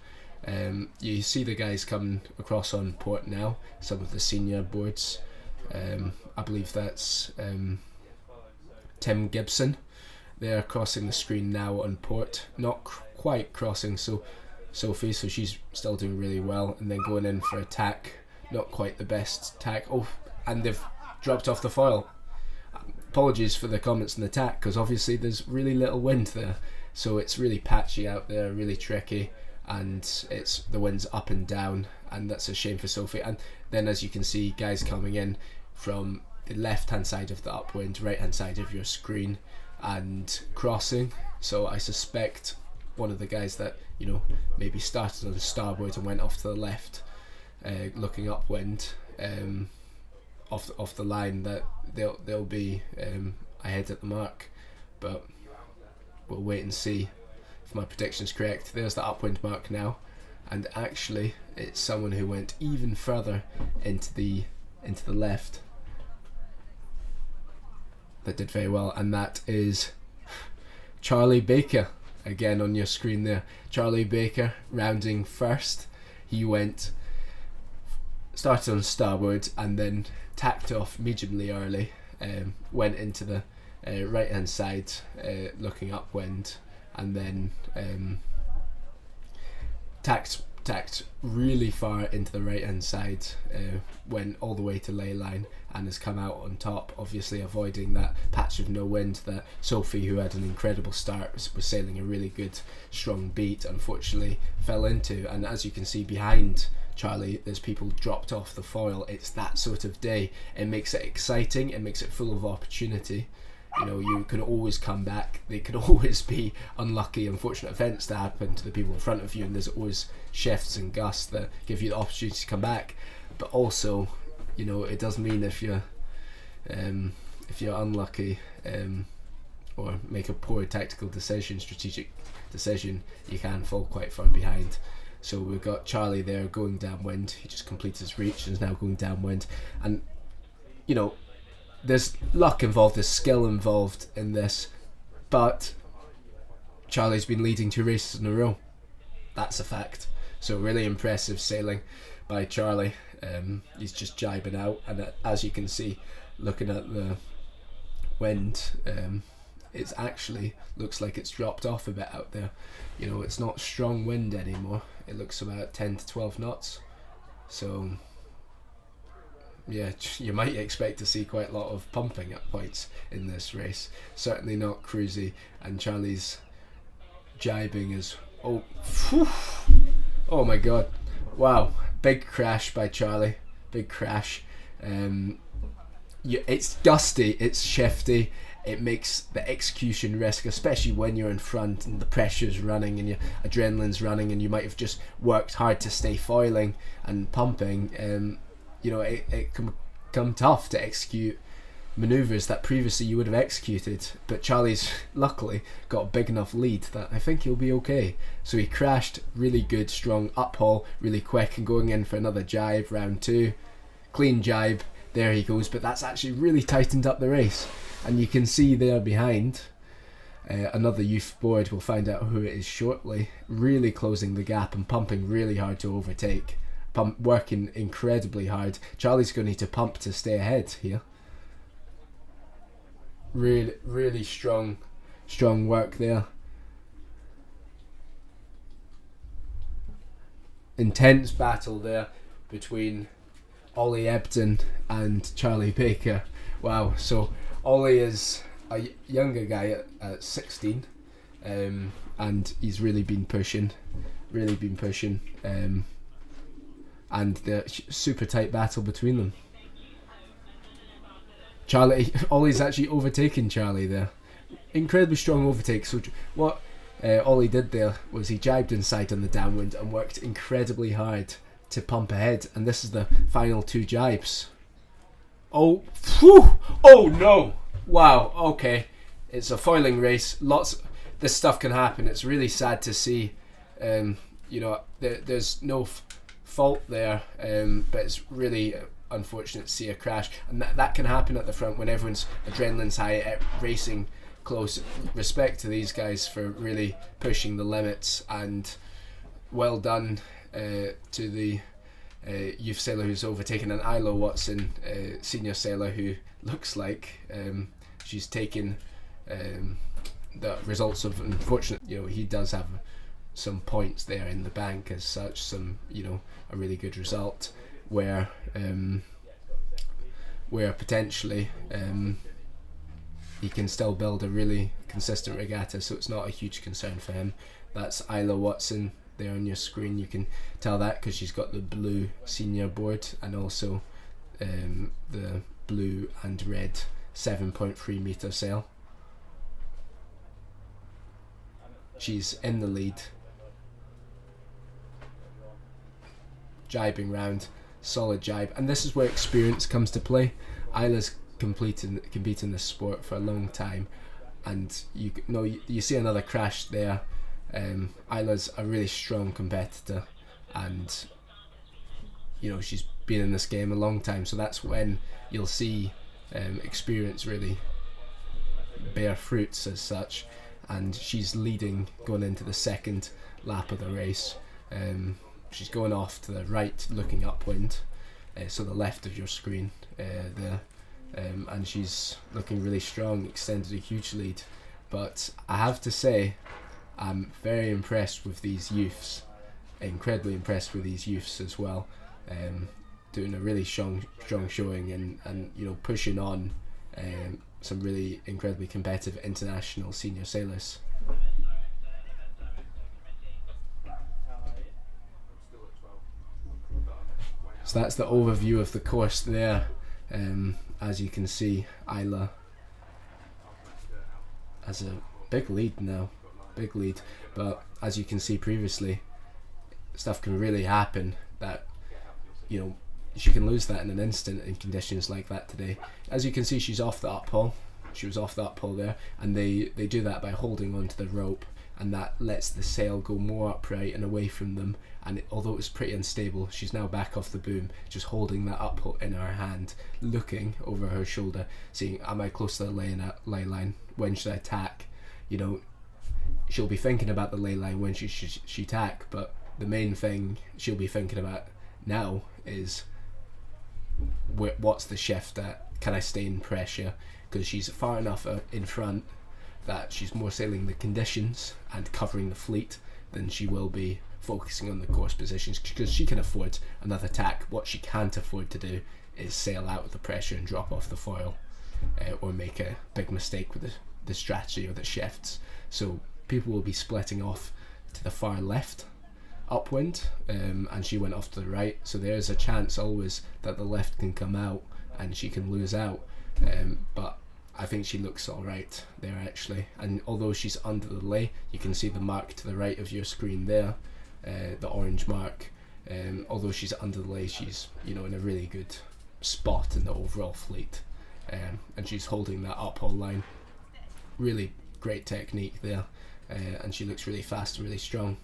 You see the guys coming across on port now, some of the senior boards. I believe that's Tim Gibson. They're crossing the screen now on port, not quite crossing Sophie, so she's still doing really well, and then going in for a tack, not quite the best tack. Oh, and they've dropped off the foil. Apologies for the comments on the tack, because obviously there's really little wind there, so it's really patchy out there, really tricky, and the wind's up and down, and that's a shame for Sophie. And then, as you can see, guys coming in from the left hand side of the upwind, right hand side of your screen, and crossing. So I suspect one of the guys that maybe started on starboard and went off to the left, looking upwind, off the line, that they'll be ahead at the mark. But we'll wait and see if my prediction's correct. There's the upwind mark now, and actually it's someone who went even further into the left that did very well, and that is Charlie Baker. Again on your screen there, Charlie Baker rounding first. He started on starboard and then tacked off mediumly early, went into the right hand side looking upwind, and then tacked really far into the right hand side, went all the way to ley line, and has come out on top, obviously avoiding that patch of no wind that Sophie, who had an incredible start, was sailing a really good strong beat, unfortunately fell into. And as you can see behind Charlie, there's people dropped off the foil. It's that sort of day. It makes it exciting, it makes it full of opportunity. You can always come back. There can always be unlucky, unfortunate events that happen to the people in front of you, and there's always shifts and gusts that give you the opportunity to come back. But also, it does mean if you're unlucky or make a poor strategic decision, you can fall quite far behind. So we've got Charlie there going downwind. He just completed his reach and is now going downwind. And there's luck involved, there's skill involved in this, but Charlie's been leading 2 races in a row. That's a fact. So really impressive sailing by Charlie. He's just jibing out, and as you can see, looking at the wind, it actually looks like it's dropped off a bit out there. It's not strong wind anymore. It looks about 10 to 12 knots. So yeah, you might expect to see quite a lot of pumping at points in this race. Certainly not cruisy, and Charlie's jibing is oh my god, wow, big crash by Charlie, big crash. It's gusty, it's shifty, it makes the execution risk, especially when you're in front and the pressure's running and your adrenaline's running and you might have just worked hard to stay foiling and pumping. It can become tough to execute manoeuvres that previously you would have executed, but Charlie's luckily got a big enough lead that I think he'll be okay. So he crashed, really good strong uphaul, really quick, and going in for another jibe, round 2, clean jibe, there he goes. But that's actually really tightened up the race, and you can see there behind another youth board, we'll find out who it is shortly, really closing the gap and pumping really hard to overtake, working incredibly hard. Charlie's going to need to pump to stay ahead here. Really strong work there. intense battle there between Ollie Ebden and Charlie Baker. Wow, so Ollie is a younger guy at 16, and he's really been pushing, and the super tight battle between them. Ollie's actually overtaken Charlie there. Incredibly strong overtake. So what Ollie did there was he jibed inside on the downwind and worked incredibly hard to pump ahead, and this is the final 2 jibes. Oh, whew! Oh no! Wow, okay. It's a foiling race. This stuff can happen. It's really sad to see. There's no fault there, but it's really unfortunate to see a crash, and that can happen at the front when everyone's adrenaline's high, racing close. Respect to these guys for really pushing the limits, and well done to the youth sailor who's overtaken, and Isla Watson, senior sailor, who looks like she's taken the results of, unfortunate, he does have some points there in the bank as such, a really good result where potentially he can still build a really consistent regatta, so it's not a huge concern for him. That's Isla Watson there on your screen. You can tell that because she's got the blue senior board and also the blue and red 7.3 metre sail. She's in the lead, jibing round, solid jibe, and this is where experience comes to play. Isla's competing this sport for a long time, and you see another crash there. Isla's a really strong competitor, and she's been in this game a long time, so that's when you'll see experience really bear fruits as such. And she's leading going into the second lap of the race. She's going off to the right, looking upwind, so the left of your screen there, and she's looking really strong, extended a huge lead. But I have to say, I'm very impressed with these youths, incredibly impressed with these youths as well, doing a really strong showing, and pushing on some really incredibly competitive international senior sailors. So that's the overview of the course there. As you can see, Isla has a big lead now, but as you can see previously, stuff can really happen that she can lose that in an instant in conditions like that today. As you can see, she's off the uphaul. She was off the uphaul there, and they do that by holding onto the rope, and that lets the sail go more upright and away from them. And although it was pretty unstable, she's now back off the boom, just holding that uphaul in her hand, looking over her shoulder, seeing, am I close to the ley line? When should I tack? She'll be thinking about the ley line when she tack, but the main thing she'll be thinking about now is, what's the shift at? Can I stay in pressure? Because she's far enough in front that she's more sailing the conditions and covering the fleet than she will be focusing on the course positions, because she can afford another tack. What she can't afford to do is sail out with the pressure and drop off the foil, or make a big mistake with the strategy or the shifts. So people will be splitting off to the far left upwind, and she went off to the right, so there's a chance always that the left can come out and she can lose out, but I think she looks alright there actually. And although she's under the ley, you can see the mark to the right of your screen there, the orange mark. Although she's under the ley, she's in a really good spot in the overall fleet, and she's holding that uphaul line. Really great technique there, and she looks really fast and really strong.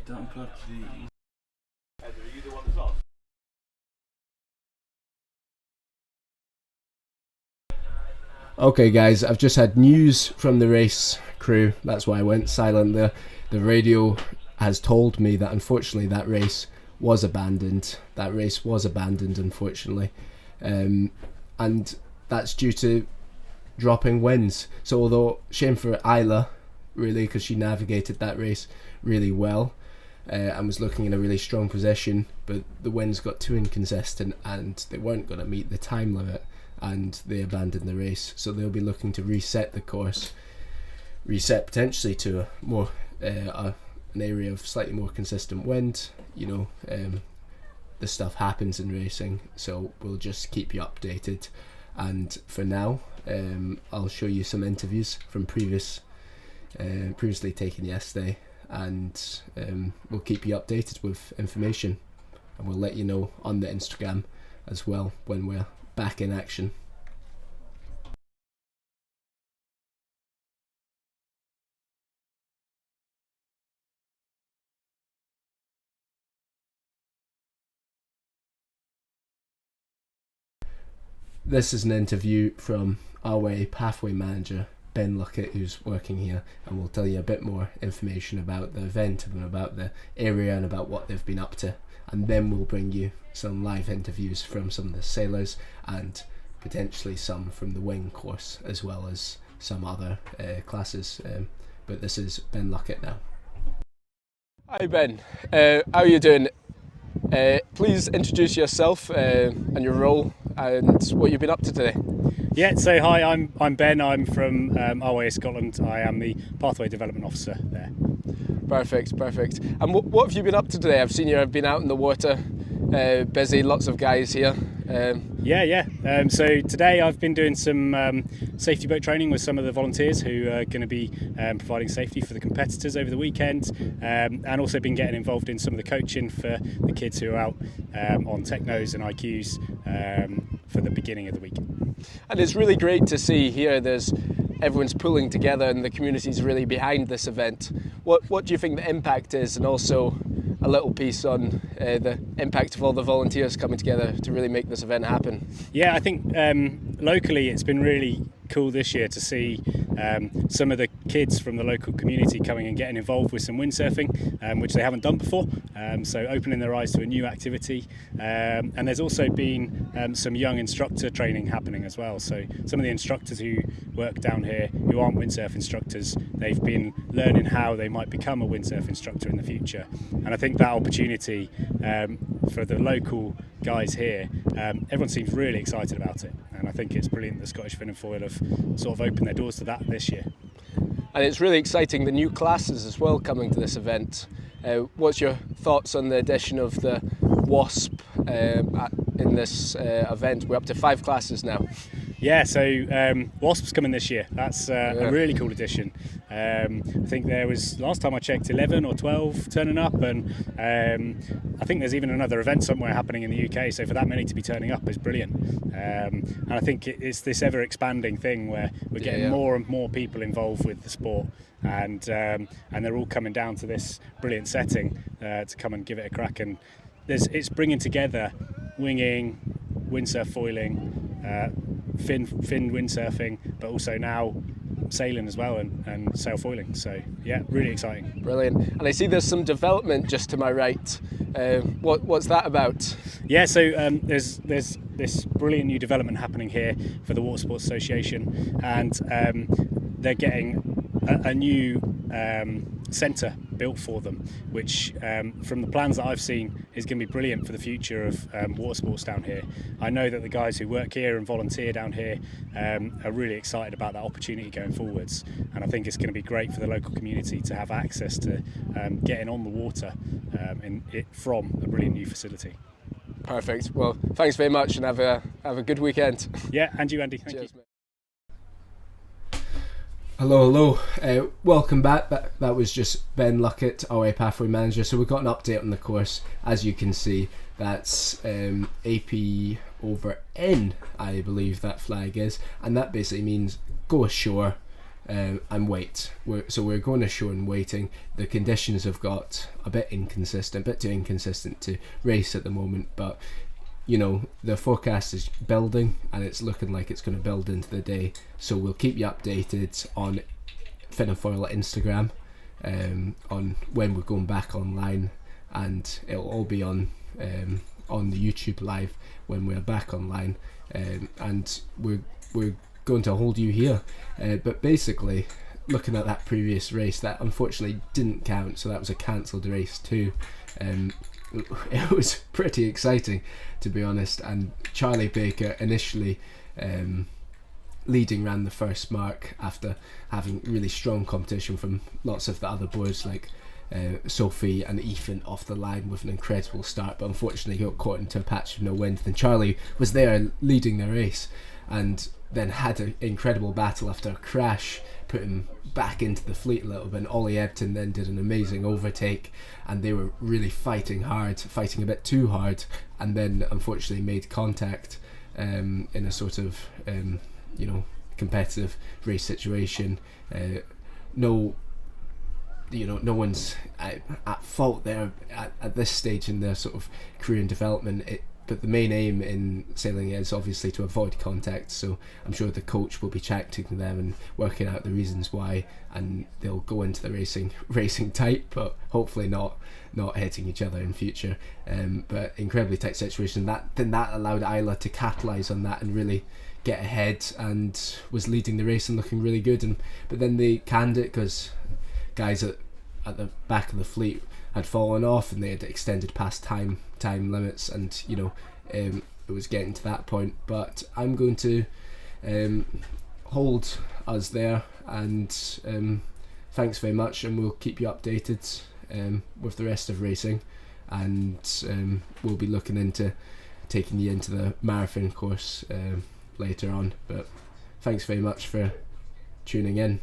Don't unplug, please. Are you the one that's off? Okay guys, I've just had news from the race crew. That's why I went silent there. The radio has told me that unfortunately that race was abandoned. That race was abandoned, unfortunately. And that's due to dropping winds. So although shame for Isla, really, because she navigated that race really well and was looking in a really strong position, but the winds got too inconsistent and they weren't going to meet the time limit, and they abandoned the race. So they'll be looking to reset the course, reset potentially to a more an area of slightly more consistent wind. You know, this stuff happens in racing, so we'll just keep you updated. And for now, I'll show you some interviews from previously taken yesterday, and we'll keep you updated with information, and we'll let you know on the Instagram as well when we're back in action. This is an interview from our pathway manager Ben Luckett, who's working here, and will tell you a bit more information about the event and about the area and about what they've been up to. And then we'll bring you some live interviews from some of the sailors and potentially some from the wing course, as well as some other classes. But this is Ben Luckett now. Hi Ben, how are you doing? Please introduce yourself and your role and what you've been up to today. Yeah, so hi, I'm Ben. I'm from RWA Scotland. I am the Pathway Development Officer there. Perfect. And what have you been up to today? I've seen you have been out in the water, busy, lots of guys here. So today I've been doing some safety boat training with some of the volunteers who are going to be providing safety for the competitors over the weekend, and also been getting involved in some of the coaching for the kids who are out on Technos and IQs for the beginning of the week. And it's really great to see here everyone's pulling together and the community's really behind this event. What do you think the impact is, and also a little piece on the impact of all the volunteers coming together to really make this event happen? Yeah, I think locally it's been really cool this year to see some of the kids from the local community coming and getting involved with some windsurfing, which they haven't done before, so opening their eyes to a new activity. And there's also been some young instructor training happening as well, so some of the instructors who work down here who aren't windsurf instructors, they've been learning how they might become a windsurf instructor in the future. And I think that opportunity for the local guys here, everyone seems really excited about it, and I think it's brilliant that Scottish Fin and Foil have sort of opened their doors to that this year. And it's really exciting, the new classes as well coming to this event. What's your thoughts on the addition of the WASP in this event? We're up to 5 classes now. Yeah, so WASP's coming this year. That's a really cool addition. I think there was, last time I checked, 11 or 12 turning up, and I think there's even another event somewhere happening in the UK, so for that many to be turning up is brilliant. And I think it's this ever expanding thing where we're getting more and more people involved with the sport, and they're all coming down to this brilliant setting to come and give it a crack. And it's bringing together winging, windsurf foiling, fin windsurfing, but also now sailing as well, and sail foiling. So yeah, really exciting. Brilliant. And I see there's some development just to my right. What's that about? Yeah, so there's this brilliant new development happening here for the Water Sports Association, and they're getting a new centre built for them, which from the plans that I've seen is going to be brilliant for the future of water sports down here. I know that the guys who work here and volunteer down here are really excited about that opportunity going forwards, and I think it's going to be great for the local community to have access to getting on the water from a brilliant new facility. Perfect. Well, thanks very much, and have a good weekend. Yeah, and you, Andy. Thank you. Mate. Hello. Welcome back. That was just Ben Luckett, our pathway manager. So we've got an update on the course. As you can see, that's AP over N, I believe that flag is, and that basically means go ashore, and wait. We're going ashore and waiting. The conditions have got a bit inconsistent, a bit too inconsistent to race at the moment, but you know, the forecast is building and it's looking like it's going to build into the day. So we'll keep you updated on Fin and Foil at Instagram, on when we're going back online, and it'll all be on the YouTube live when we're back online, and we're going to hold you here. But basically, looking at that previous race that unfortunately didn't count, so that was a cancelled race too. It was pretty exciting, to be honest, and Charlie Baker initially leading ran the first mark after having really strong competition from lots of the other boys like Sophie and Ethan off the line with an incredible start, but unfortunately got caught into a patch of no wind. Then Charlie was there leading the race and then had an incredible battle after a crash, put him back into the fleet a little bit, and Ollie Ebton then did an amazing overtake, and they were really fighting hard, fighting a bit too hard, and then unfortunately made contact in a sort of competitive race situation. No one's at fault there at this stage in their sort of career and development. But the main aim in sailing is obviously to avoid contact, so I'm sure the coach will be chatting to them and working out the reasons why, and they'll go into the racing tight, but hopefully not hitting each other in future. But incredibly tight situation. That allowed Isla to capitalise on that and really get ahead, and was leading the race and looking really good. But then they canned it because guys at the back of the fleet had fallen off and they had extended past time limits, and it was getting to that point. But I'm going to hold us there, and thanks very much, and we'll keep you updated with the rest of racing, and we'll be looking into taking you into the marathon course later on. But thanks very much for tuning in.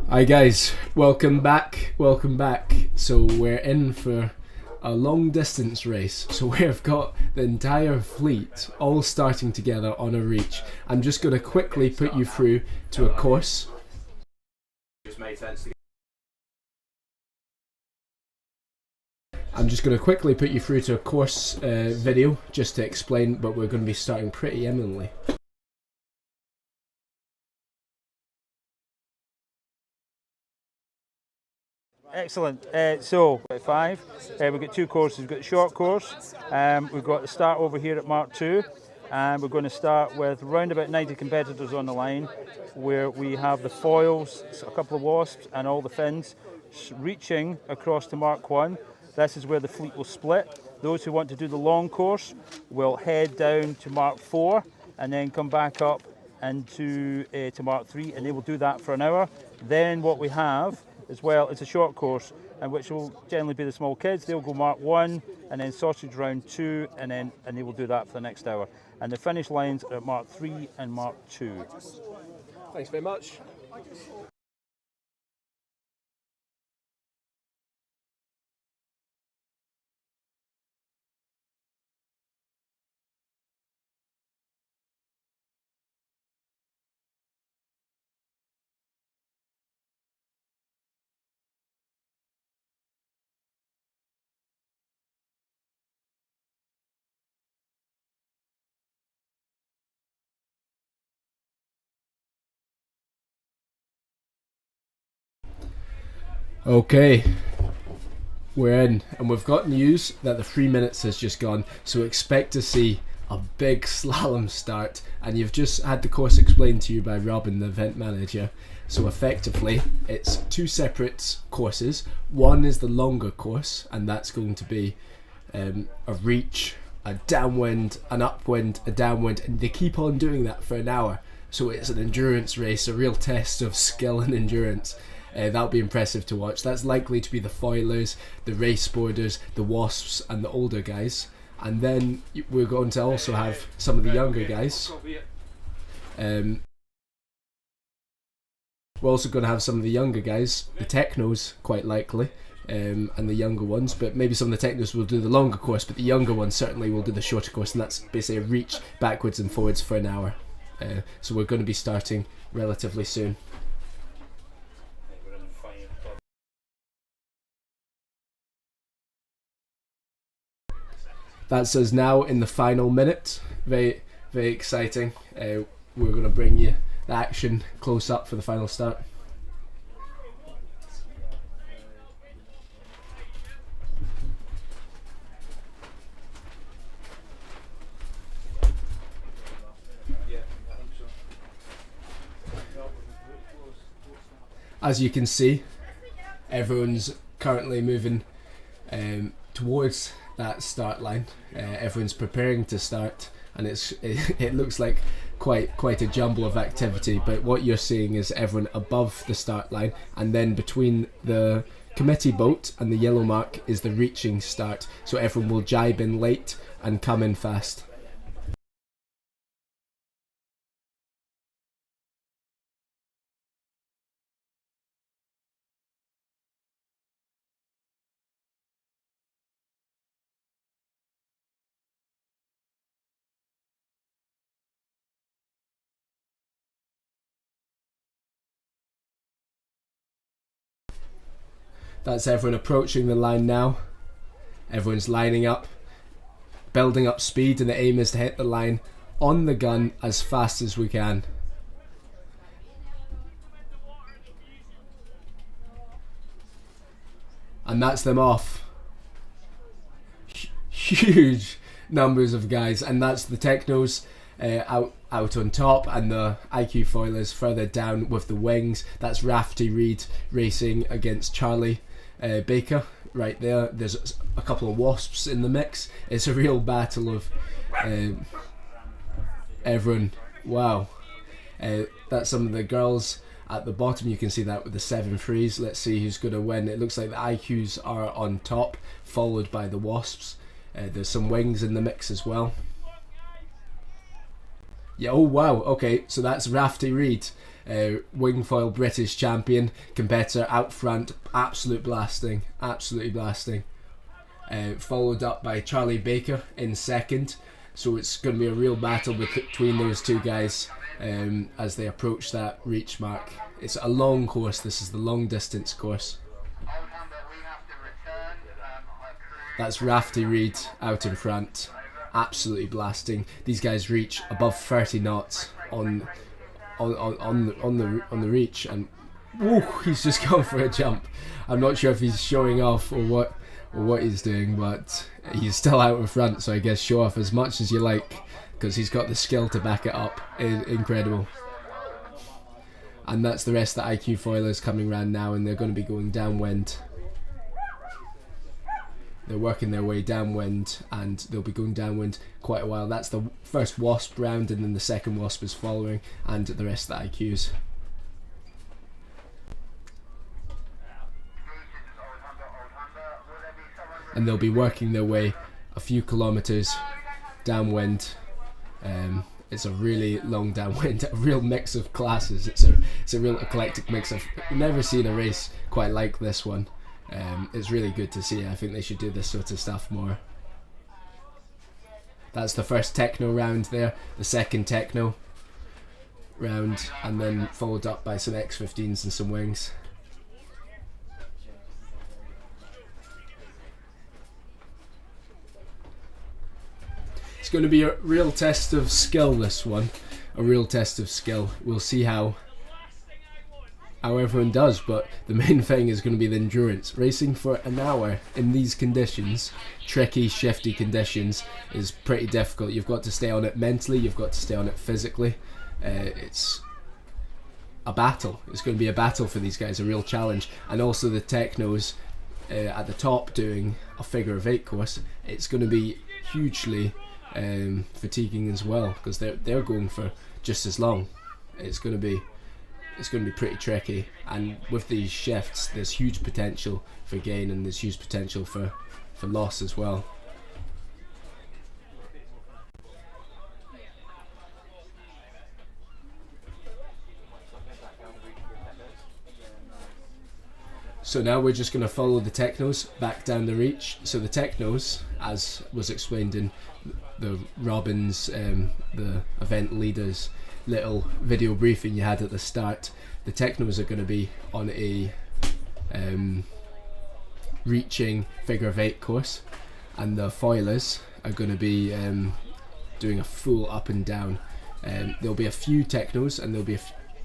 Hi guys, welcome back. So we're in for a long distance race. So we've got the entire fleet all starting together on a reach. I'm just going to quickly put you through to a course. Video just to explain, but we're going to be starting pretty imminently. Excellent. So, 5. We've got 2 courses. We've got the short course. We've got the start over here at Mark 2. And we're going to start with around about 90 competitors on the line, where we have the foils, a couple of wasps, and all the fins reaching across to Mark 1. This is where the fleet will split. Those who want to do the long course will head down to Mark 4 and then come back up and to Mark 3, and they will do that for an hour. Then what we have as well is a short course, and which will generally be the small kids. They'll go Mark 1 and then sausage round 2, and they will do that for the next hour. And the finish lines are at Mark 3 and Mark 2. Thanks very much. Okay, we're in, and we've got news that the 3 minutes has just gone, so expect to see a big slalom start. And you've just had the course explained to you by Robin, the event manager. So effectively it's 2 separate courses. One is the longer course, and that's going to be a reach, a downwind, an upwind, a downwind, and they keep on doing that for an hour. So it's an endurance race, a real test of skill and endurance. That'll be impressive to watch. That's likely to be the foilers, the race boarders, the wasps, and the older guys. And then we're going to also have some of the younger guys. We're also going to have some of the younger guys, the technos, quite likely, and the younger ones. But maybe some of the technos will do the longer course, but the younger ones certainly will do the shorter course, and that's basically a reach backwards and forwards for an hour. So we're going to be starting relatively soon. That's us now in the final minute. Very, very exciting. We're going to bring you the action close up for the final start. As you can see, everyone's currently moving towards that start line. Everyone's preparing to start, and it looks like quite a jumble of activity, but what you're seeing is everyone above the start line, and then between the committee boat and the yellow mark is the reaching start, so everyone will jibe in late and come in fast. That's everyone approaching the line now. Everyone's lining up, building up speed, and the aim is to hit the line on the gun as fast as we can. And that's them off. Huge numbers of guys, and that's the technos out on top, and the IQ foilers further down with the wings. That's Rafty Reed racing against Charlie Baker right there. There's a couple of wasps in the mix. It's a real battle of everyone. Wow. That's some of the girls at the bottom. You can see that with the 7 threes. Let's see who's going to win. It looks like the IQs are on top, followed by the wasps. There's some wings in the mix as well. Yeah, oh wow, okay, so that's Rafty Reed, wingfoil British champion competitor out front, absolutely blasting. Followed up by Charlie Baker in second, so it's going to be a real battle between those two guys as they approach that reach mark. It's a long course, this is the long distance course. That's Rafty Reed out in front, absolutely blasting. These guys reach above 30 knots on the reach, and woo, he's just gone for a jump. I'm not sure if he's showing off or what he's doing, but he's still out in front, so I guess show off as much as you like, because he's got the skill to back it up. Incredible. And that's the rest of the IQ foilers coming around now, and they're going to be going downwind. They're working their way downwind, and they'll be going downwind quite a while. That's the first Wasp round, and then the second Wasp is following, and the rest of the IQs. And they'll be working their way a few kilometres downwind. It's a really long downwind, a real mix of classes. It's a real eclectic mix. I've never seen a race quite like this one. It's really good to see. I think they should do this sort of stuff more. That's the first techno round there, the second techno round, and then followed up by some X15s and some wings. It's going to be a real test of skill, this one. A real test of skill. We'll see how everyone does, but the main thing is going to be the endurance. Racing for an hour in these conditions, tricky, shifty conditions, is pretty difficult. You've got to stay on it mentally, you've got to stay on it physically. It's a battle. It's going to be a battle for these guys, a real challenge. And also the technos at the top doing a figure of 8 course, it's going to be hugely fatiguing as well, because they're going for just as long. It's going to be pretty tricky, and with these shifts there's huge potential for gain, and there's huge potential for loss as well. So now we're just going to follow the technos back down the reach. So the technos, as was explained in the Robbins, the event leaders little video briefing you had at the start, the technos are going to be on a reaching figure of 8 course, and the foilers are going to be doing a full up and down. There'll be a few technos, and there'll be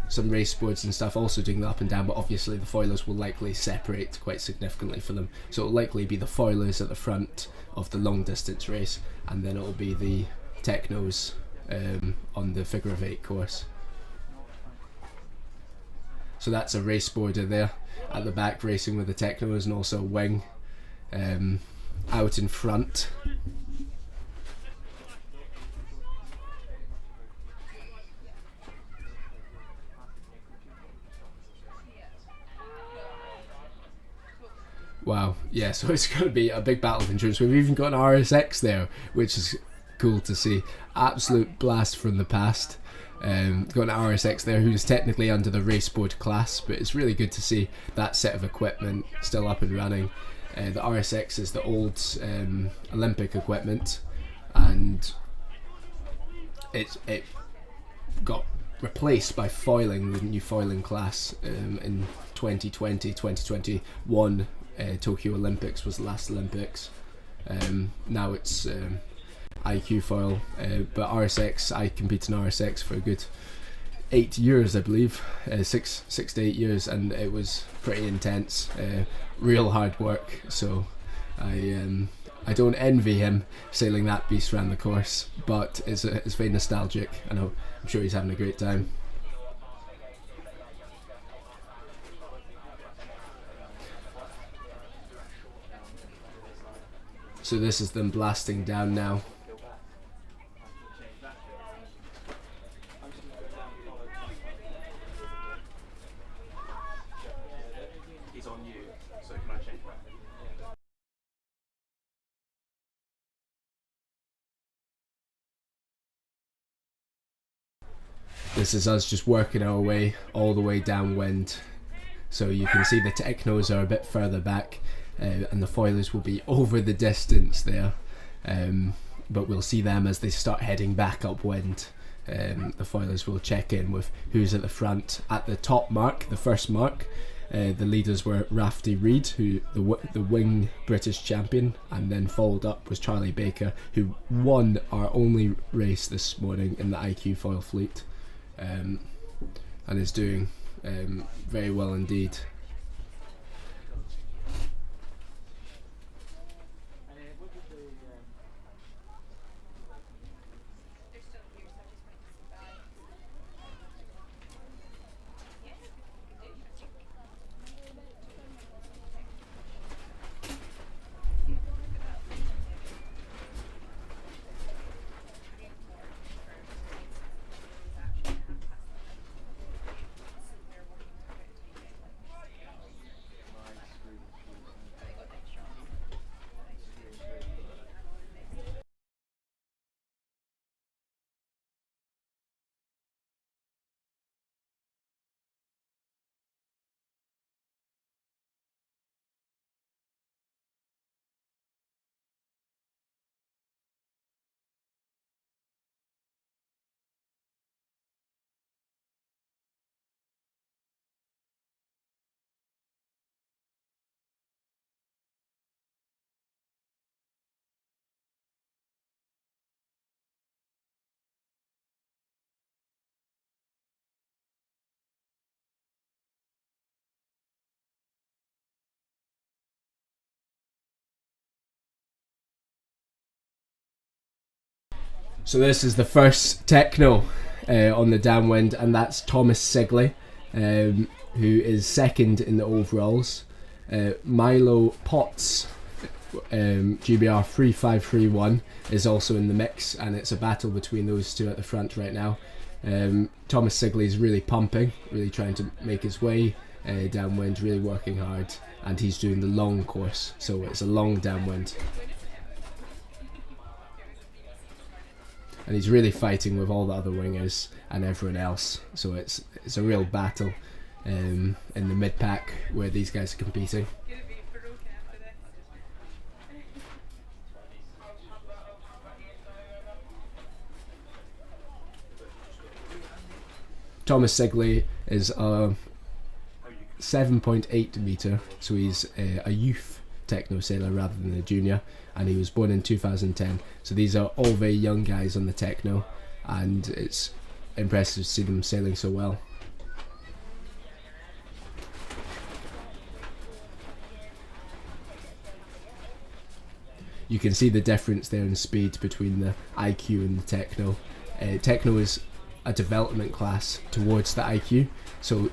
some race boards and stuff also doing the up and down, but obviously the foilers will likely separate quite significantly for them, so it'll likely be the foilers at the front of the long distance race, and then it'll be the technos on the figure of 8 course. So that's a race boarder there at the back racing with the technos, and also a wing out in front. Wow, yeah, so it's going to be a big battle of endurance. We've even got an RSX there, which is cool to see. Absolute blast from the past. Got an RSX there who's technically under the raceboard class, but it's really good to see that set of equipment still up and running. The RSX is the old Olympic equipment, and it got replaced by foiling, the new foiling class in 2020, 2021. Tokyo Olympics was the last Olympics. Now it's IQ foil, but RSX, I competed in RSX for a good 8 years, I believe, 6 to 8 years, and it was pretty intense, real hard work. So I don't envy him sailing that beast around the course, but it's very nostalgic. I know, I'm sure he's having a great time. So this is them blasting down now. This is us just working our way all the way downwind. So you can see the Technos are a bit further back, and the foilers will be over the distance there. But we'll see them as they start heading back upwind. The foilers will check in with who's at the front. At the top mark, the first mark, the leaders were Rafty Reed, who the wing British champion, and then followed up was Charlie Baker, who won our only race this morning in the IQ foil fleet, and is doing very well indeed. So this is the first Techno on the downwind, and that's Thomas Sigley, who is second in the overalls. Milo Potts, GBR 3531, is also in the mix, and it's a battle between those two at the front right now. Thomas Sigley is really pumping, really trying to make his way downwind, really working hard, and he's doing the long course, so it's a long downwind. And he's really fighting with all the other wingers and everyone else, so it's a real battle in the mid pack where these guys are competing. Thomas Sigley is a 7.8 metre, so he's a youth Techno sailor rather than a junior, and he was born in 2010. So these are all very young guys on the Techno, and it's impressive to see them sailing so well. You can see the difference there in speed between the IQ and the Techno. Techno is a development class towards the IQ, so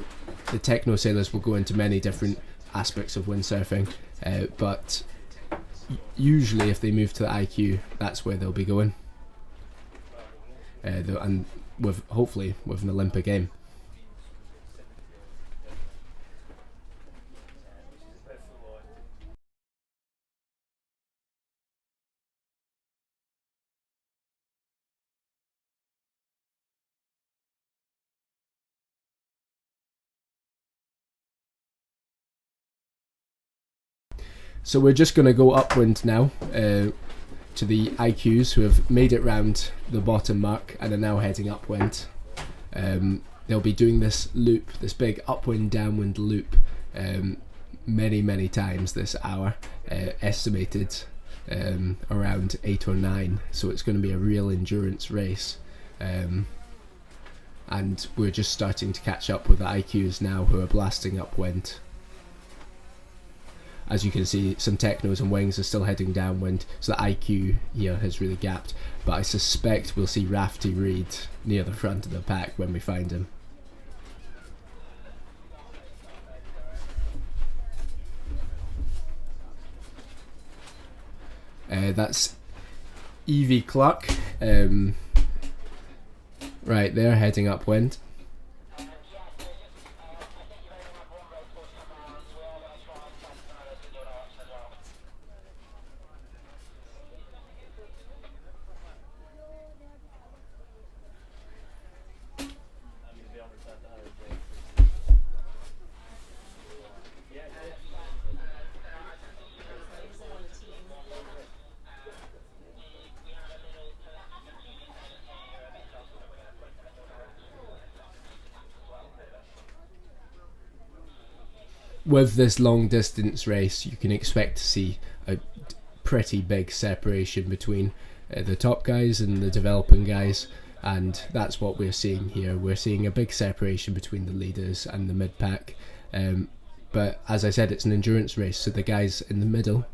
the Techno sailors will go into many different aspects of windsurfing, but usually if they move to the IQ, that's where they'll be going, and hopefully with an Olympic aim. So we're just going to go upwind now to the IQs, who have made it round the bottom mark and are now heading upwind. They'll be doing this loop, this big upwind downwind loop, many times this hour, estimated around 8 or 9, so it's going to be a real endurance race. And we're just starting to catch up with the IQs now, who are blasting upwind. As you can see, some Technos and wings are still heading downwind, so the IQ here has really gapped, but I suspect we'll see Rafty Reed near the front of the pack when we find him. That's Evie Clark, right there, heading upwind. with this long distance race, you can expect to see a pretty big separation between the top guys and the developing guys, and that's what we're seeing here. We're seeing a big separation between the leaders and the mid-pack, but as I said, it's an endurance race, so the guys in the middle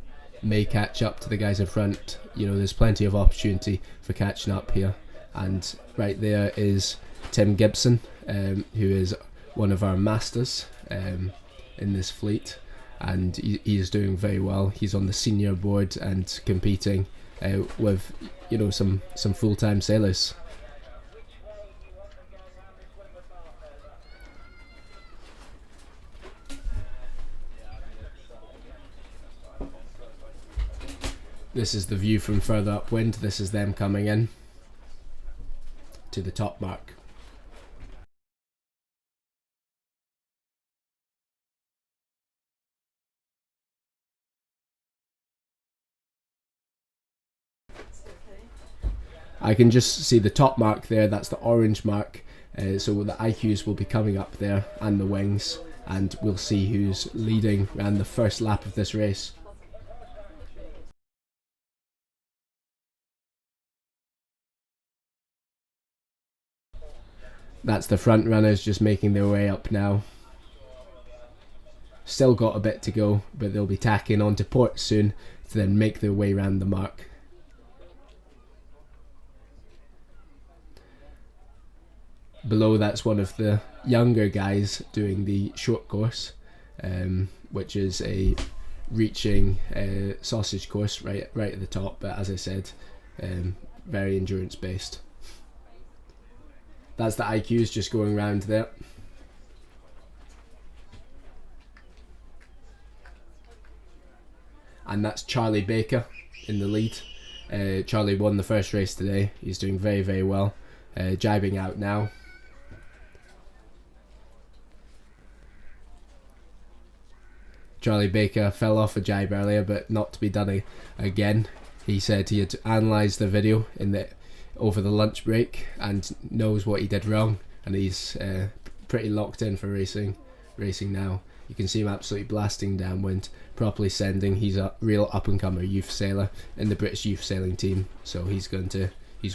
may catch up to the guys in front. You know, there's plenty of opportunity for catching up here, and right there is Tim Gibson, who is one of our masters in this fleet, and he is doing very well. He's on the senior board and competing with, you know, some full-time sailors. This is the view from further upwind. This is them coming in to the top mark. I can just see the top mark there, that's the orange mark, so the IQs will be coming up there and the wings, and we'll see who's leading around the first lap of this race. That's the front runners just making their way up now. Still got a bit to go, but they'll be tacking onto port soon to then make their way around the mark. Below, that's one of the younger guys doing the short course, which is a reaching sausage course right at the top, but as I said, very endurance based. That's the IQs just going round there. And that's Charlie Baker in the lead. Charlie won the first race today. He's doing very, very well. Jibing out now. Charlie Baker fell off a jibe earlier, but not to be done again. He said he had analysed the video over the lunch break and knows what he did wrong, and he's pretty locked in for racing now. You can see him absolutely blasting downwind, properly sending. He's a real up-and-comer youth sailor in the British youth sailing team, so he's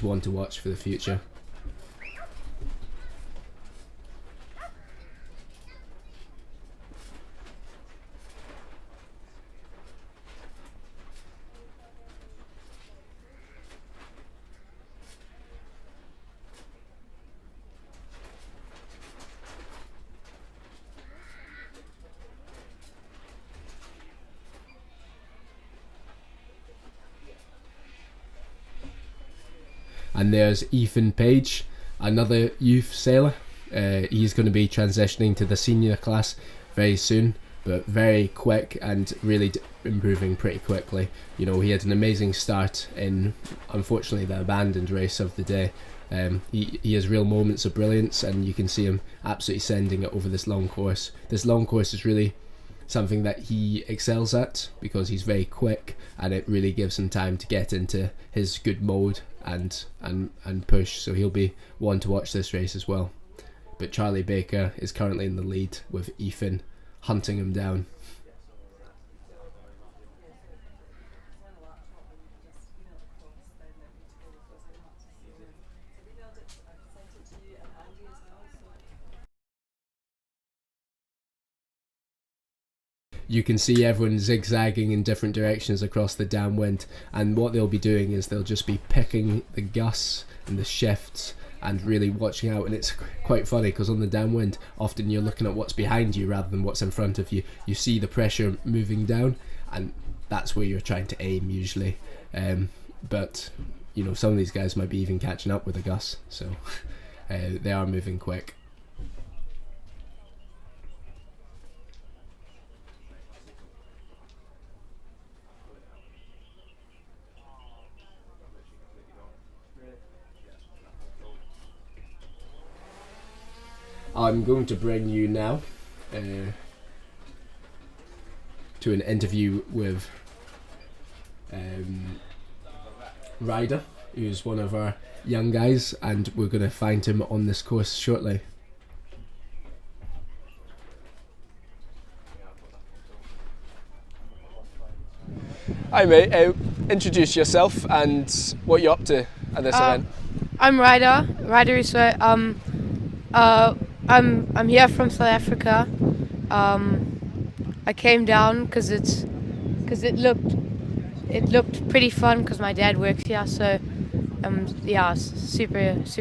one to watch for the future. And there's Ethan Page, another youth sailor. He's going to be transitioning to the senior class very soon, but very quick and really improving pretty quickly. You know, he had an amazing start in, unfortunately, the abandoned race of the day. He has real moments of brilliance, and you can see him absolutely sending it over this long course. This long course is really something that he excels at because he's very quick, and it really gives him time to get into his good mode and push, so he'll be one to watch this race as well. But Charlie Baker is currently in the lead with Ethan hunting him down. You can see everyone zigzagging in different directions across the downwind, and what they'll be doing is they'll just be picking the gusts and the shifts and really watching out. And it's quite funny because on the downwind often you're looking at what's behind you rather than what's in front of you. You see the pressure moving down, and that's where you're trying to aim usually, but you know, some of these guys might be even catching up with the gusts, so they are moving quick. I'm going to bring you now to an interview with Ryder, who's one of our young guys, and we're going to find him on this course shortly. Hi mate, introduce yourself and what you're up to at this event. I'm Ryder Rousseau. I'm here from South Africa. I came down because it looked pretty fun because my dad works here. So yeah, super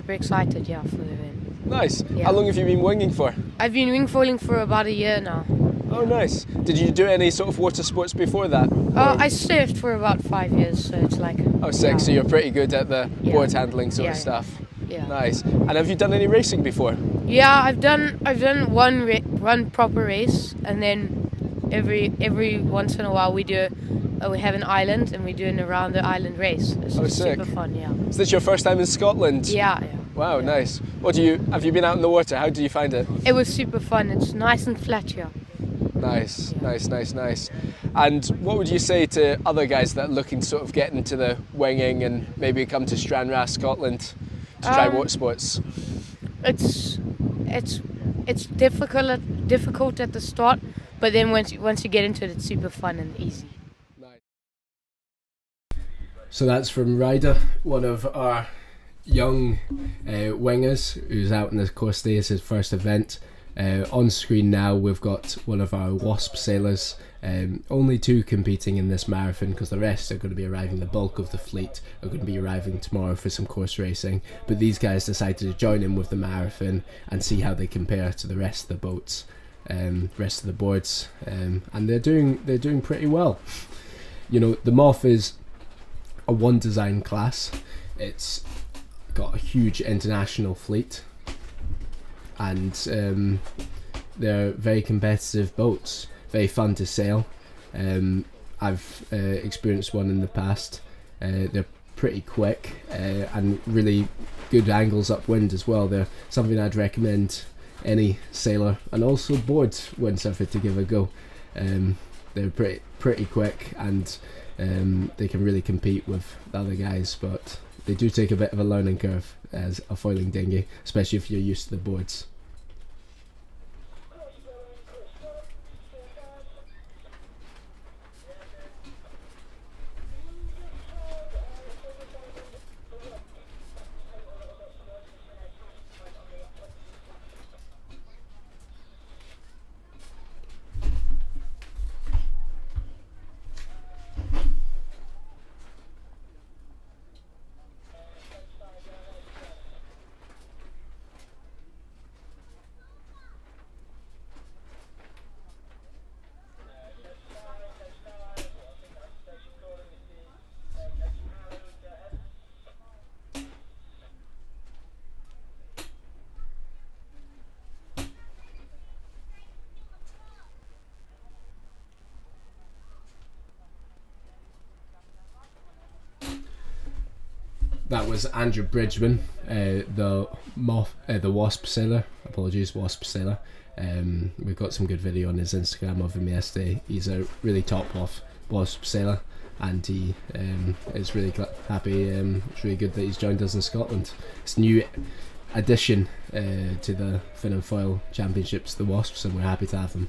excited for the event. Nice. Yeah. How long have you been winging for? I've been wing foiling for about a year now. Oh nice. Did you do any sort of water sports before that? I surfed for about 5 years, so it's like. Oh sick, so you're pretty good at the board handling sort of Yeah. stuff. Yeah. Nice. And have you done any racing before? Yeah, I've done one proper race, and then every once in a while we have an island and we do an around the island race. It's sick. super fun, yeah. Is this your first time in Scotland? Yeah. Wow, nice. Have you been out in the water? How do you find it? It was super fun. It's nice and flat here. Nice. And what would you say to other guys that are looking to sort of get into the winging and maybe come to Stranraer, Scotland to try water sports? It's difficult at the start, but then once you get into it, it's super fun and easy. So that's from Ryder, one of our young wingers who's out in the course today. It's his first event. On screen now we've got one of our Wasp sailors, only 2 competing in this marathon because the rest are going to be arriving, the bulk of the fleet are going to be arriving tomorrow for some course racing, but these guys decided to join in with the marathon and see how they compare to the rest of the boats, rest of the boards, and they're doing pretty well. You know, the Moth is a one design class. It's got a huge international fleet, and they're very competitive boats, very fun to sail. I've experienced one in the past. They're pretty quick and really good angles upwind as well. They're something I'd recommend any sailor and also board windsurfer to give a go. They're pretty quick, and they can really compete with the other guys, but they do take a bit of a learning curve as a foiling dinghy, especially if you're used to the boards. That was Andrew Bridgman, the Wasp sailor. Apologies, Wasp sailor. We've got some good video on his Instagram of him yesterday. He's a really top Wasp sailor, and he is really happy. It's really good that he's joined us in Scotland. It's a new addition to the Fin and Foil Championships, the Wasps, and we're happy to have him.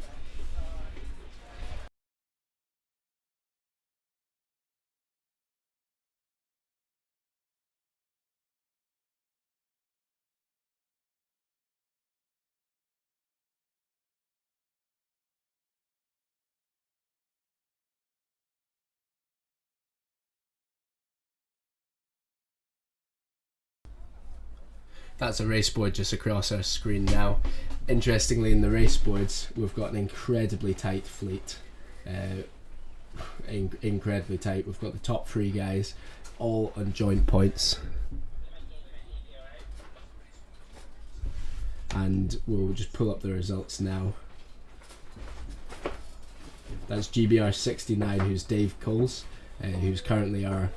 That's a race board just across our screen now. Interestingly, in the race boards, we've got an incredibly tight fleet. Incredibly tight. We've got the top 3 guys all on joint points. And we'll just pull up the results now. That's GBR 69, who's Dave Coles, who's currently our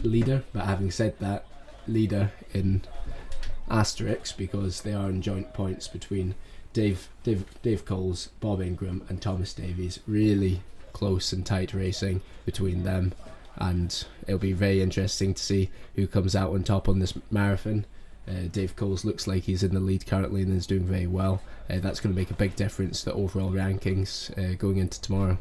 leader. But having said that, leader in asterisks because they are in joint points between Dave Coles, Bob Ingram and Thomas Davies. Really close and tight racing between them, and it'll be very interesting to see who comes out on top on this marathon. Dave Coles looks like he's in the lead currently and is doing very well. That's going to make a big difference to overall rankings going into tomorrow.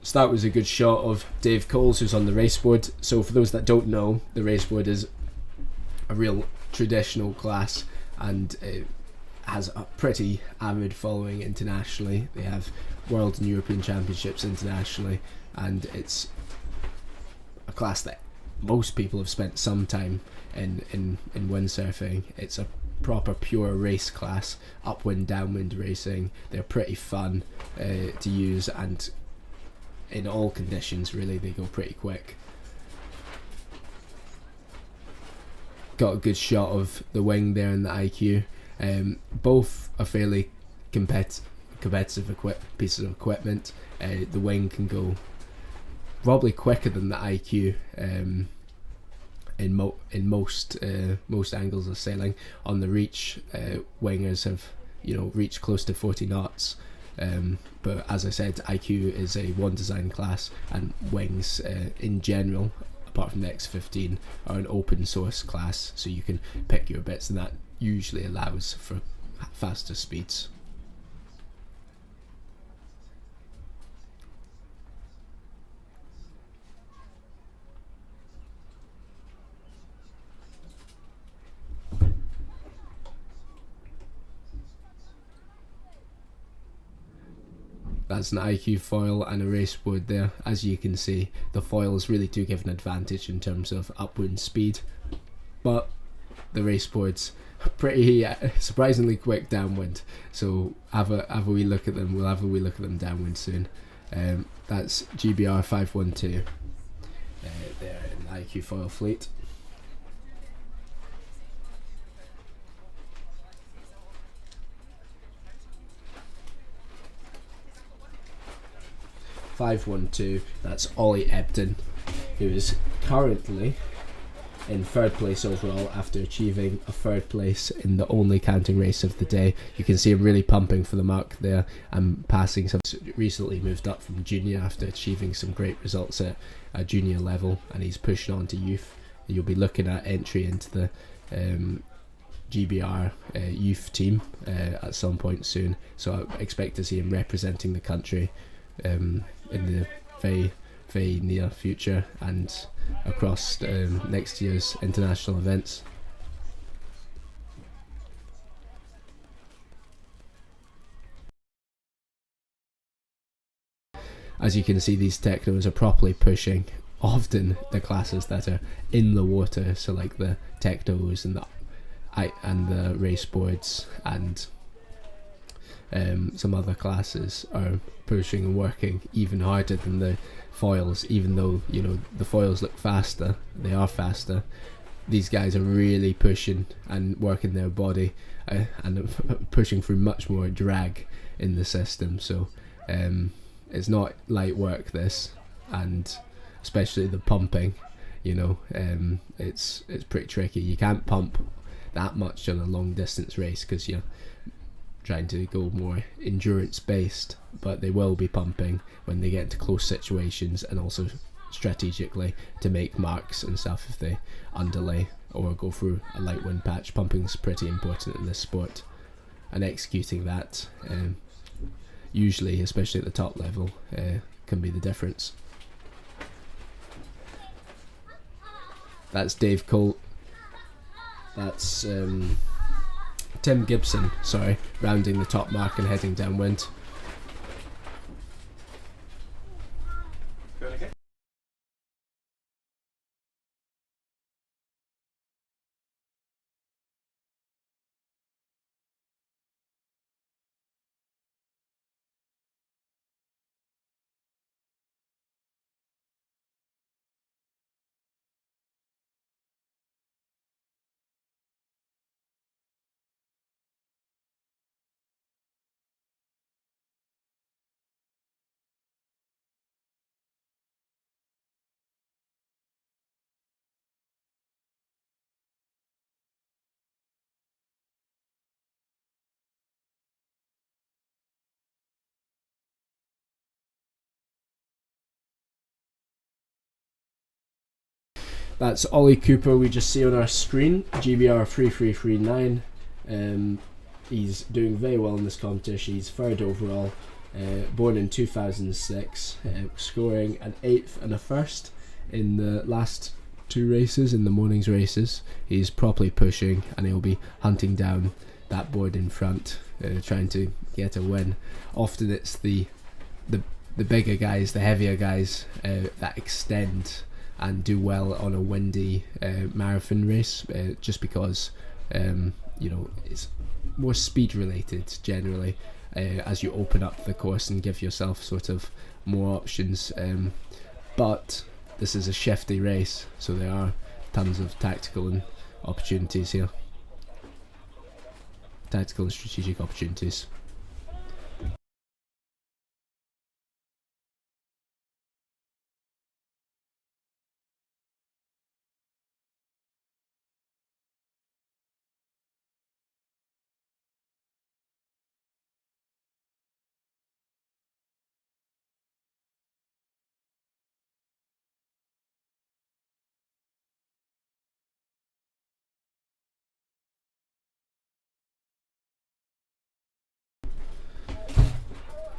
So that was a good shot of Dave Coles, who's on the raceboard. So for those that don't know, the raceboard is a real traditional class, and it has a pretty avid following internationally. They have World and European Championships internationally, and it's a class that most people have spent some time in windsurfing. It's a proper pure race class, upwind, downwind racing. They're pretty fun to use, and in all conditions really they go pretty quick. Got a good shot of the wing there and the IQ. Both are fairly competitive pieces of equipment. The wing can go probably quicker than the IQ in most angles of sailing. On the reach, wingers have reached close to 40 knots. But as I said, IQ is a one design class, and wings in general, apart from the X15, are an open source class, so you can pick your bits, and that usually allows for faster speeds. That's an IQ foil and a raceboard there. As you can see, the foils really do give an advantage in terms of upwind speed, but the raceboard's pretty surprisingly quick downwind, so have a wee look at them. We'll have a wee look at them downwind soon. That's GBR 512 there in the IQ foil fleet. That's Ollie Ebden, who is currently in 3rd place overall after achieving a 3rd place in the only counting race of the day. You can see him really pumping for the mark there and passing some. Recently moved up from junior after achieving some great results at a junior level, and he's pushing on to youth. You'll be looking at entry into the GBR youth team at some point soon, so I expect to see him representing the country in the very near future and across next year's international events. As you can see, these technos are properly pushing often the classes that are in the water, so like the technos and the race boards and some other classes are pushing and working even harder than the foils. Even though the foils look faster, they are faster. These guys are really pushing and working their body and pushing through much more drag in the system. So it's not light work, this, and especially the pumping. It's pretty tricky. You can't pump that much on a long distance race because you're trying to go more endurance based, but they will be pumping when they get into close situations, and also strategically to make marks and stuff if they underlay or go through a light wind patch. Pumping is pretty important in this sport, and executing that usually, especially at the top level, can be the difference. That's Dave Cole. That's Tim Gibson, sorry, rounding the top mark and heading downwind. That's Ollie Cooper we just see on our screen, GBR 3339. He's doing very well in this competition. He's 3rd overall born in 2006, scoring an 8th and a 1st in the last 2 races, in the morning's races. He's properly pushing, and he'll be hunting down that board in front, trying to get a win. Often it's the bigger guys, the heavier guys that extend and do well on a windy marathon race, just because it's more speed related generally, as you open up the course and give yourself sort of more options, but this is a shifty race, so there are tons of tactical and opportunities here, tactical and strategic opportunities.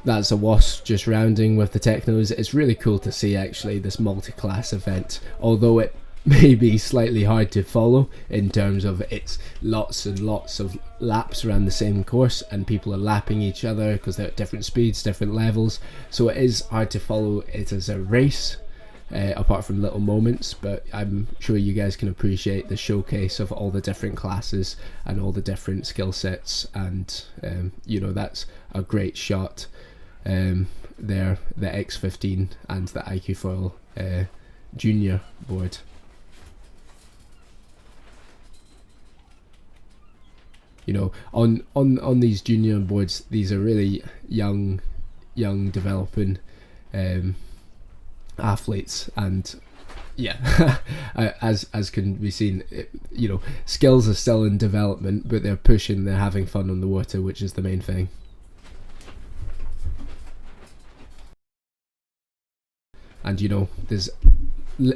That's a Wasp just rounding with the Technos. It's really cool to see actually this multi-class event, although it may be slightly hard to follow in terms of it's lots and lots of laps around the same course, and people are lapping each other because they're at different speeds, different levels, so it is hard to follow it as a race, apart from little moments. But I'm sure you guys can appreciate the showcase of all the different classes and all the different skill sets, and that's a great shot. There, the X15 and the IQ Foil Junior board. On these junior boards, these are really young developing athletes, and yeah, as can be seen, skills are still in development, but they're pushing, they're having fun on the water, which is the main thing. And there's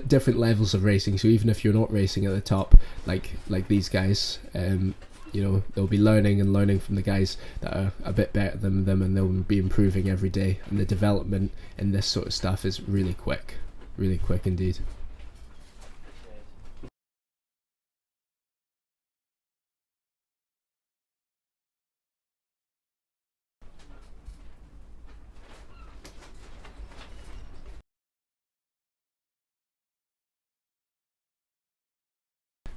different levels of racing, so even if you're not racing at the top, like these guys, they'll be learning from the guys that are a bit better than them, and they'll be improving every day, and the development in this sort of stuff is really quick indeed.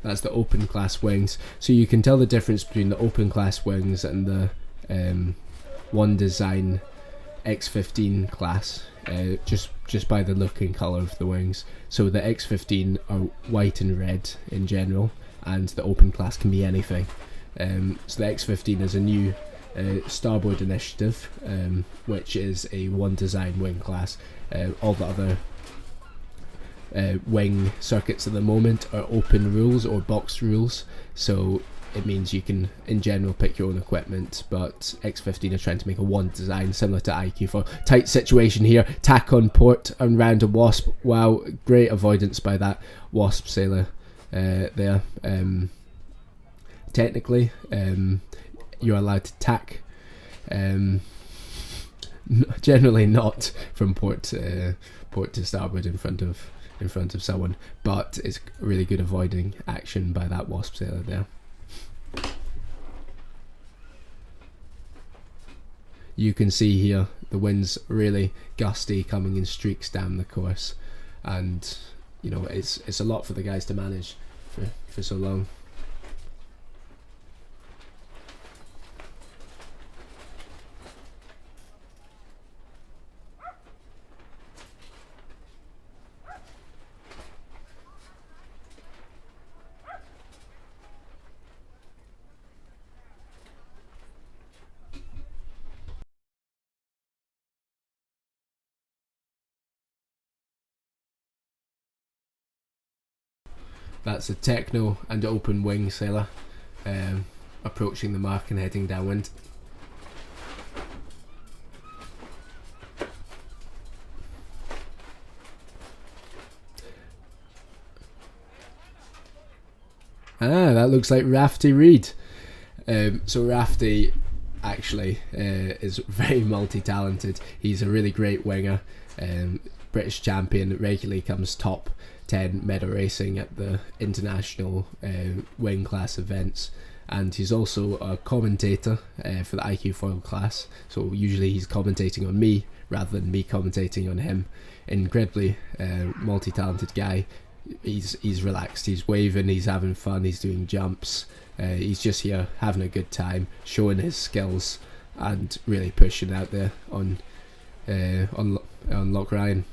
That's the open class wings. So you can tell the difference between the open class wings and the One Design X15 class, just by the look and colour of the wings. So the X15 are white and red in general, and the open class can be anything. So the X15 is a new Starboard initiative, which is a One Design wing class. All the other wing circuits at the moment are open rules or box rules, so it means you can in general pick your own equipment, but X15 are trying to make a One Design similar to IQ4. Tight situation here, tack on port and round a Wasp. Wow, great avoidance by that Wasp sailor there. Technically you're allowed to tack, generally not from port to starboard in front of someone, but it's really good avoiding action by that Wasp sailor there. You can see here the wind's really gusty, coming in streaks down the course, and it's a lot for the guys to manage for so long. That's a Techno and open wing sailor approaching the mark and heading downwind. That looks like Rafty Reed. So Rafty actually is very multi-talented. He's a really great winger, British champion, regularly comes top 10 medal racing at the international wing class events, and he's also a commentator for the IQ foil class, so usually he's commentating on me rather than me commentating on him. Incredibly multi-talented guy. He's relaxed, he's waving, he's having fun, he's doing jumps, he's just here having a good time, showing his skills and really pushing out there on Loch Ryan.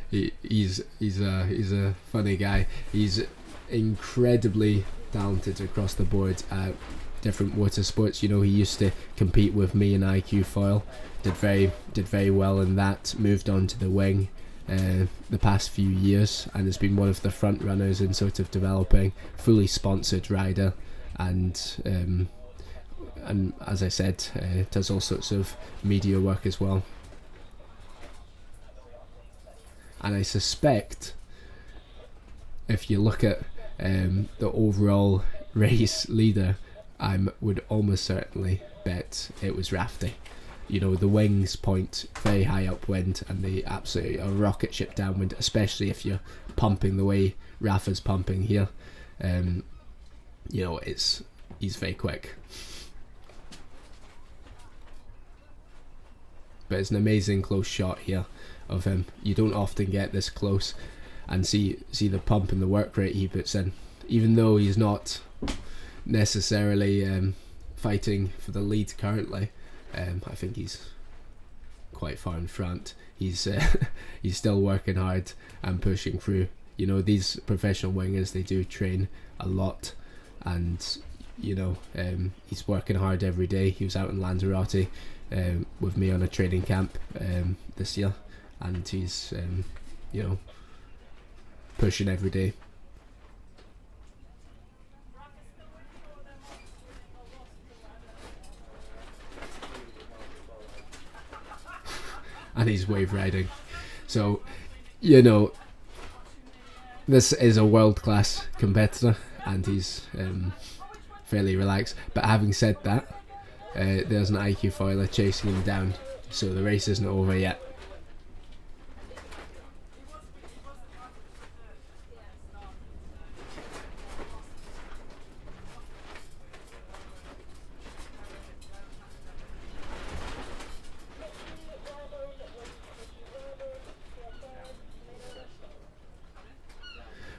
He's a funny guy. He's incredibly talented across the board at different water sports. You know, he used to compete with me in IQ foil, did very well in that, moved on to the wing the past few years, and has been one of the front runners in sort of developing fully sponsored rider, and as I said, does all sorts of media work as well. And I suspect if you look at the overall race leader, I would almost certainly bet it was Rafty. You know, the wings point very high upwind and they absolutely a rocket ship downwind, especially if you're pumping the way Rafa's pumping here. You know, he's very quick. But it's an amazing close shot here of him. You don't often get this close and see the pump and the work rate he puts in, even though he's not necessarily fighting for the lead currently. I think he's quite far in front. He's still working hard and pushing through. You know, these professional wingers, they do train a lot, and you know, he's working hard every day. He was out in Lanzarote with me on a training camp this year, and he's you know, pushing every day. And he's wave riding, so you know, this is a world-class competitor, and he's fairly relaxed. But having said that, there's an IQ foiler chasing him down, so the race isn't over yet.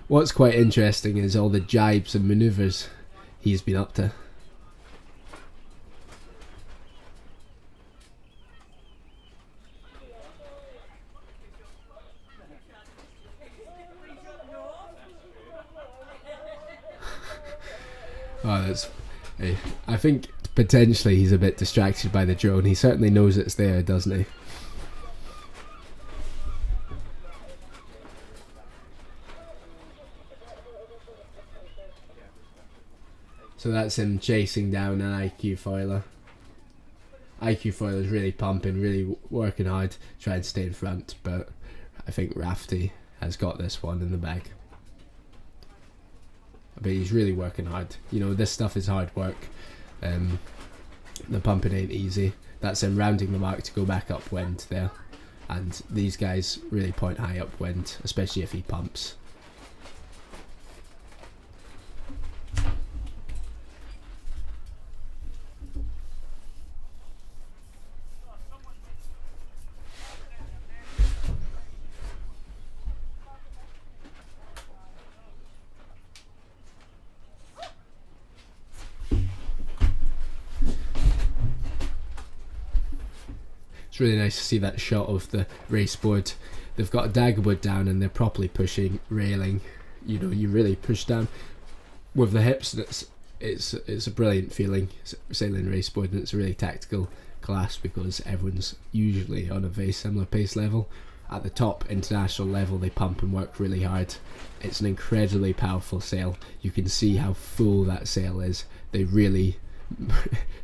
What's quite interesting is all the jibes and manoeuvres he's been up to. I think potentially he's a bit distracted by the drone. He certainly knows it's there, doesn't he? So that's him chasing down an IQ foiler. IQ foiler's really pumping, really working hard, trying to stay in front, but I think Rafty has got this one in the bag. But he's really working hard. You know, this stuff is hard work. The pumping ain't easy. That's him rounding the mark to go back upwind there. And these guys really point high upwind, especially if he pumps. It's really nice to see that shot of the race board. They've got a daggerboard down and they're properly pushing railing. You know, you really push down with the hips, and it's a brilliant feeling sailing race board, and it's a really tactical class because everyone's usually on a very similar pace level. At the top international level, they pump and work really hard. It's an incredibly powerful sail. You can see how full that sail is. They really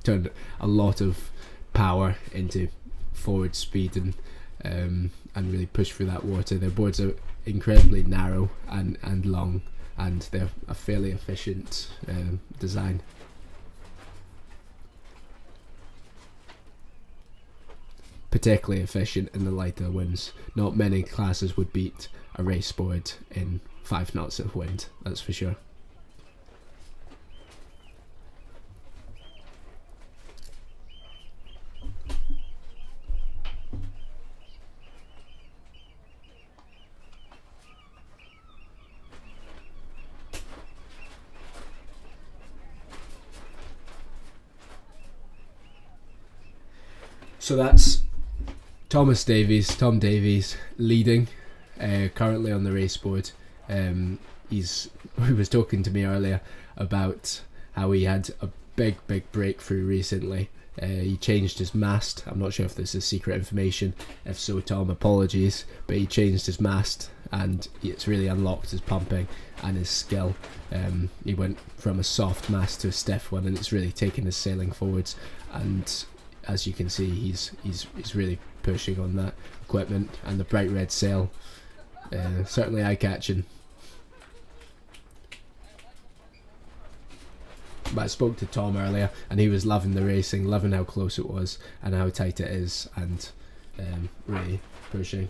turned a lot of power into forward speed and really push through that water. Their boards are incredibly narrow and long, and they're a fairly efficient design. Particularly efficient in the lighter winds. Not many classes would beat a race board in 5 knots of wind, that's for sure. So that's Tom Davies leading currently on the race board. He was talking to me earlier about how he had a big breakthrough recently. He changed his mast. I'm not sure if this is secret information. If so, Tom, apologies. But he changed his mast and it's really unlocked his pumping and his skill. He went from a soft mast to a stiff one, and it's really taken his sailing forwards. And as you can see, he's really pushing on that equipment, and the bright red sail, certainly eye-catching. But I spoke to Tom earlier, and he was loving the racing, loving how close it was and how tight it is, and really pushing.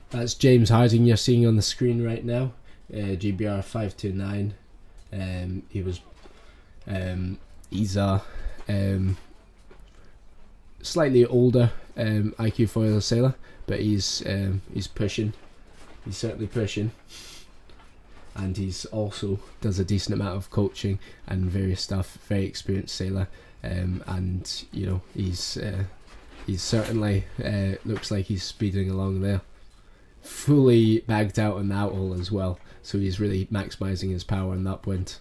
That's James Harding you're seeing on the screen right now, GBR 529. He's a slightly older IQ foiler sailor, but he's pushing. He's certainly pushing, and he's also does a decent amount of coaching and various stuff. Very experienced sailor, and you know he's certainly looks like he's speeding along there. Fully bagged out on the outhole as well, so he's really maximising his power on the upwind.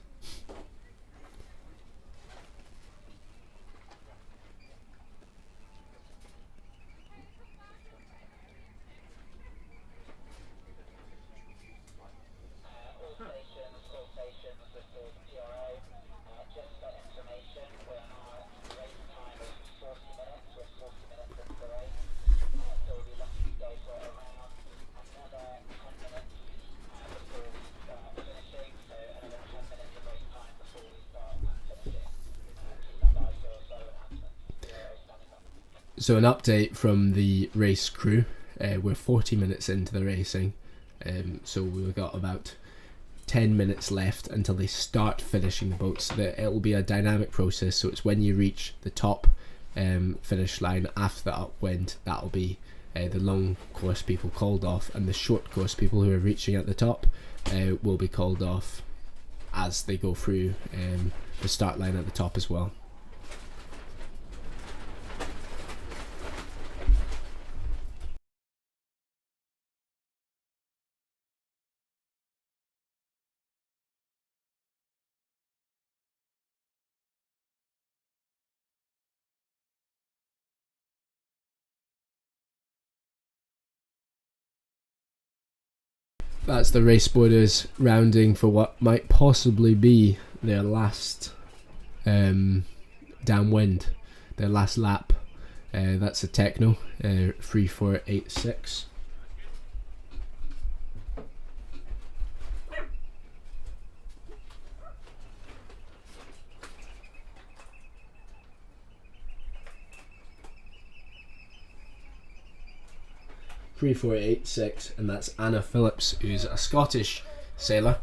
So an update from the race crew. We're 40 minutes into the racing, so we've got about 10 minutes left until they start finishing the boats. So that it'll be a dynamic process, so it's when you reach the top finish line after the upwind, that'll be the long course people called off, and the short course people who are reaching at the top will be called off as they go through the start line at the top as well. That's the race boarders rounding for what might possibly be their last downwind, their last lap. That's a Techno 3486. And that's Anna Phillips, who's a Scottish sailor.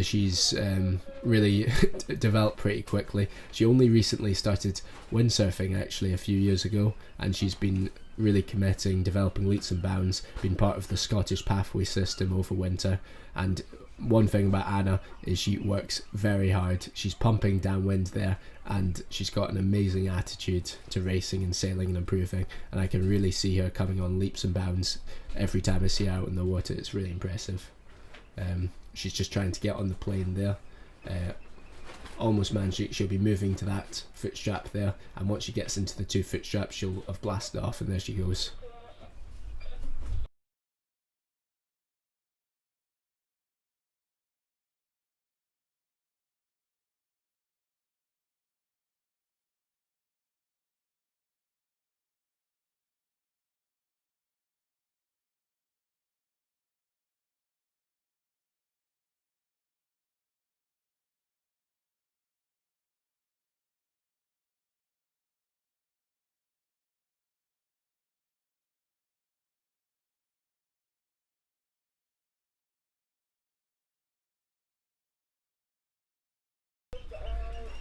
She's really developed pretty quickly. She only recently started windsurfing actually a few years ago, and she's been really committing, developing leaps and bounds, been part of the Scottish pathway system over winter, and one thing about Anna is she works very hard. She's pumping downwind there, and she's got an amazing attitude to racing and sailing and improving, and I can really see her coming on leaps and bounds every time I see her out in the water. It's really impressive. She's just trying to get on the plane there. Almost managed. She'll be moving to that foot strap there, and once she gets into the 2 foot straps, she'll have blasted off, and there she goes.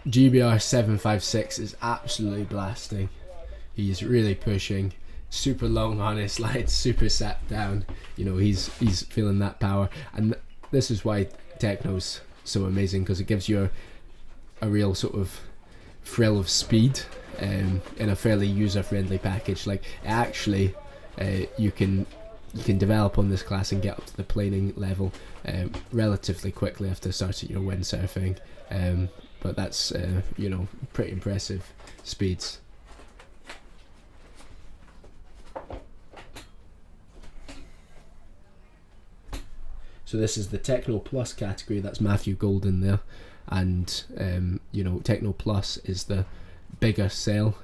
GBR 756 is absolutely blasting. He's really pushing, super long on his slides, super sat down. You know, he's feeling that power, and this is why Techno's so amazing, because it gives you a real sort of thrill of speed in a fairly user-friendly package. Like, actually, you can develop on this class and get up to the planing level relatively quickly after starting your windsurfing. But that's you know, pretty impressive speeds. So this is the Techno Plus category. That's Matthew Golden there, and you know, Techno Plus is the bigger sale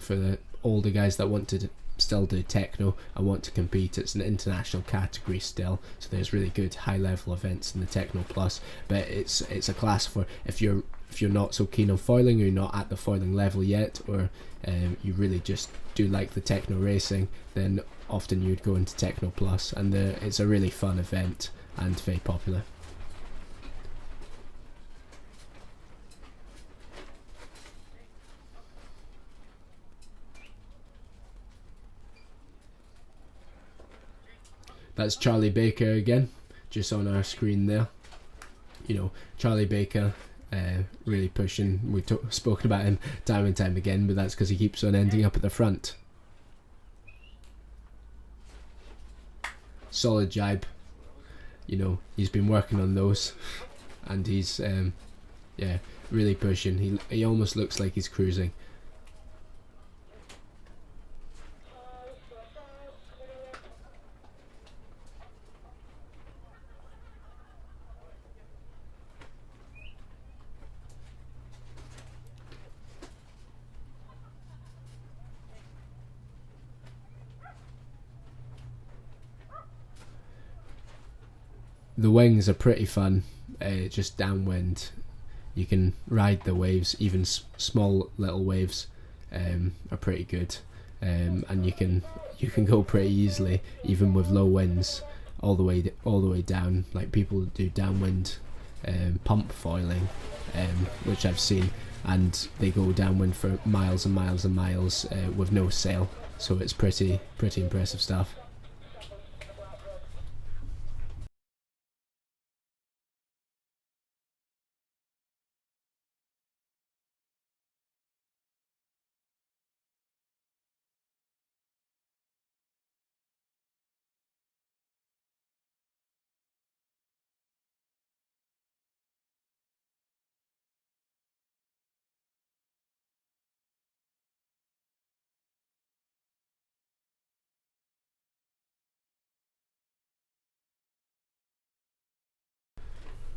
for the older guys that want to still do techno and want to compete. It's an international category still, so there's really good high level events in the Techno Plus, but it's a class for if you're not so keen on foiling, or you're not at the foiling level yet, or you really just do like the techno racing, then often you'd go into Techno Plus, and it's a really fun event and very popular. That's Charlie Baker again, just on our screen there. You know, Charlie Baker, really pushing. We've spoken about him time and time again, but that's because he keeps on ending up at the front. Solid jibe. You know, he's been working on those, and he's yeah, really pushing. He almost looks like he's cruising. The wings are pretty fun, just downwind. You can ride the waves, even small little waves are pretty good, and you can go pretty easily, even with low winds, all the way down. Like, people do downwind pump foiling, which I've seen, and they go downwind for miles and miles and miles with no sail. So it's pretty impressive stuff.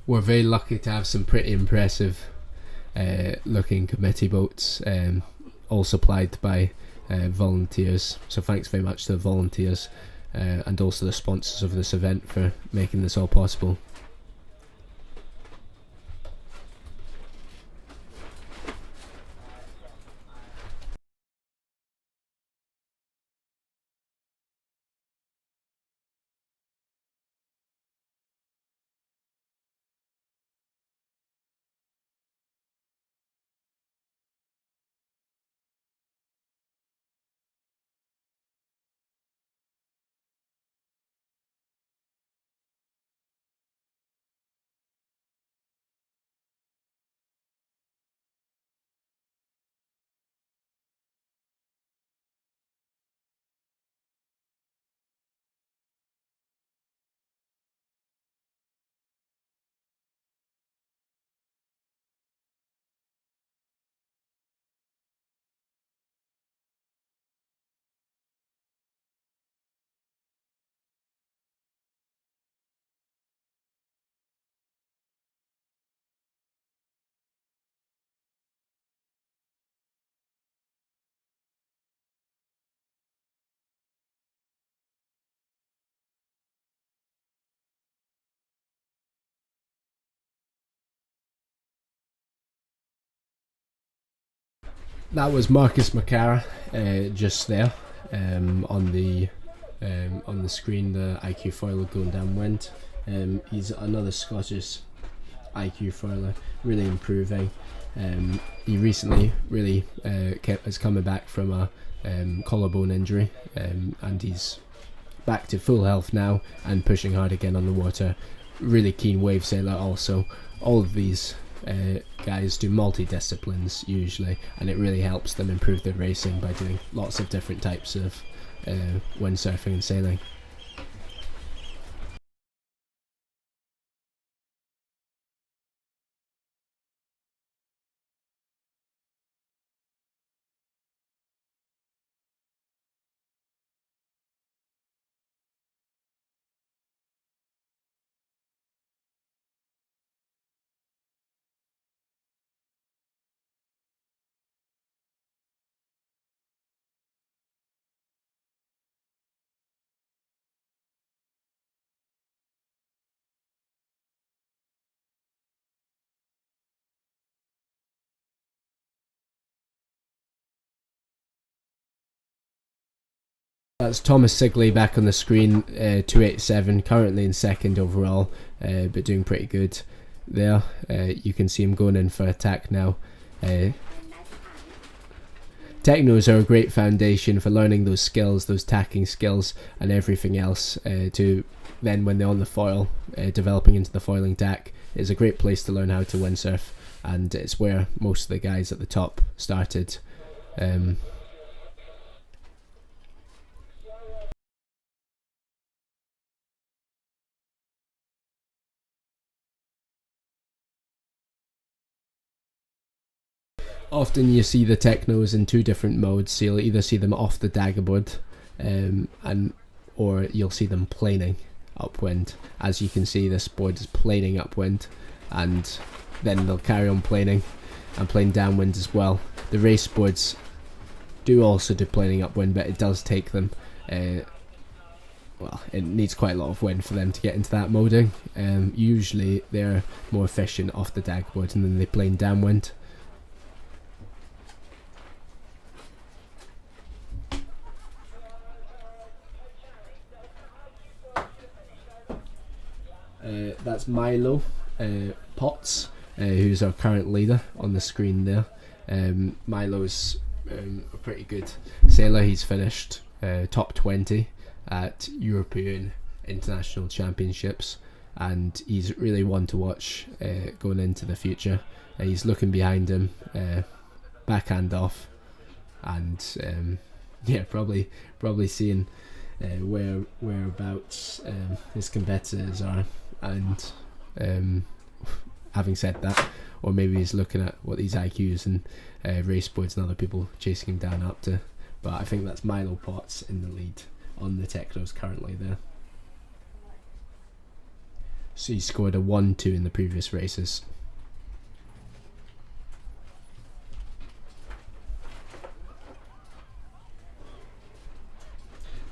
We're very lucky to have some pretty impressive looking committee boats, all supplied by volunteers. So thanks very much to the volunteers and also the sponsors of this event for making this all possible. That was Marcus McCara just there on the screen, the IQ foiler going downwind. He's another Scottish IQ foiler, really improving. He recently really is coming back from a collarbone injury, and he's back to full health now and pushing hard again on the water. Really keen wave sailor also. All of these guys do multi-disciplines usually, and it really helps them improve their racing by doing lots of different types of windsurfing and sailing. That's Thomas Sigley back on the screen, 287, currently in second overall, but doing pretty good there. You can see him going in for attack now. Technos are a great foundation for learning those skills, those tacking skills and everything else, to then when they're on the foil, developing into the foiling tack. It's a great place to learn how to windsurf, and it's where most of the guys at the top started. Often you see the Technos in two different modes, so you'll either see them off the daggerboard or you'll see them planing upwind. As you can see, this board is planing upwind, and then they'll carry on planing and plane downwind as well. The race boards do also do planing upwind, but it does take them, well, it needs quite a lot of wind for them to get into that moding. Usually they're more efficient off the daggerboard and then they plane downwind. That's Milo Potts, who's our current leader on the screen there. Milo's a pretty good sailor. He's finished top 20 at European International Championships, and he's really one to watch going into the future. He's looking behind him, backhand off, and yeah, probably seeing whereabouts his competitors are, and having said that, or maybe he's looking at what these IQs and race boards and other people chasing him down up to. But I think that's Milo Potts in the lead on the Technos currently there. So he scored a 1-2 in the previous races.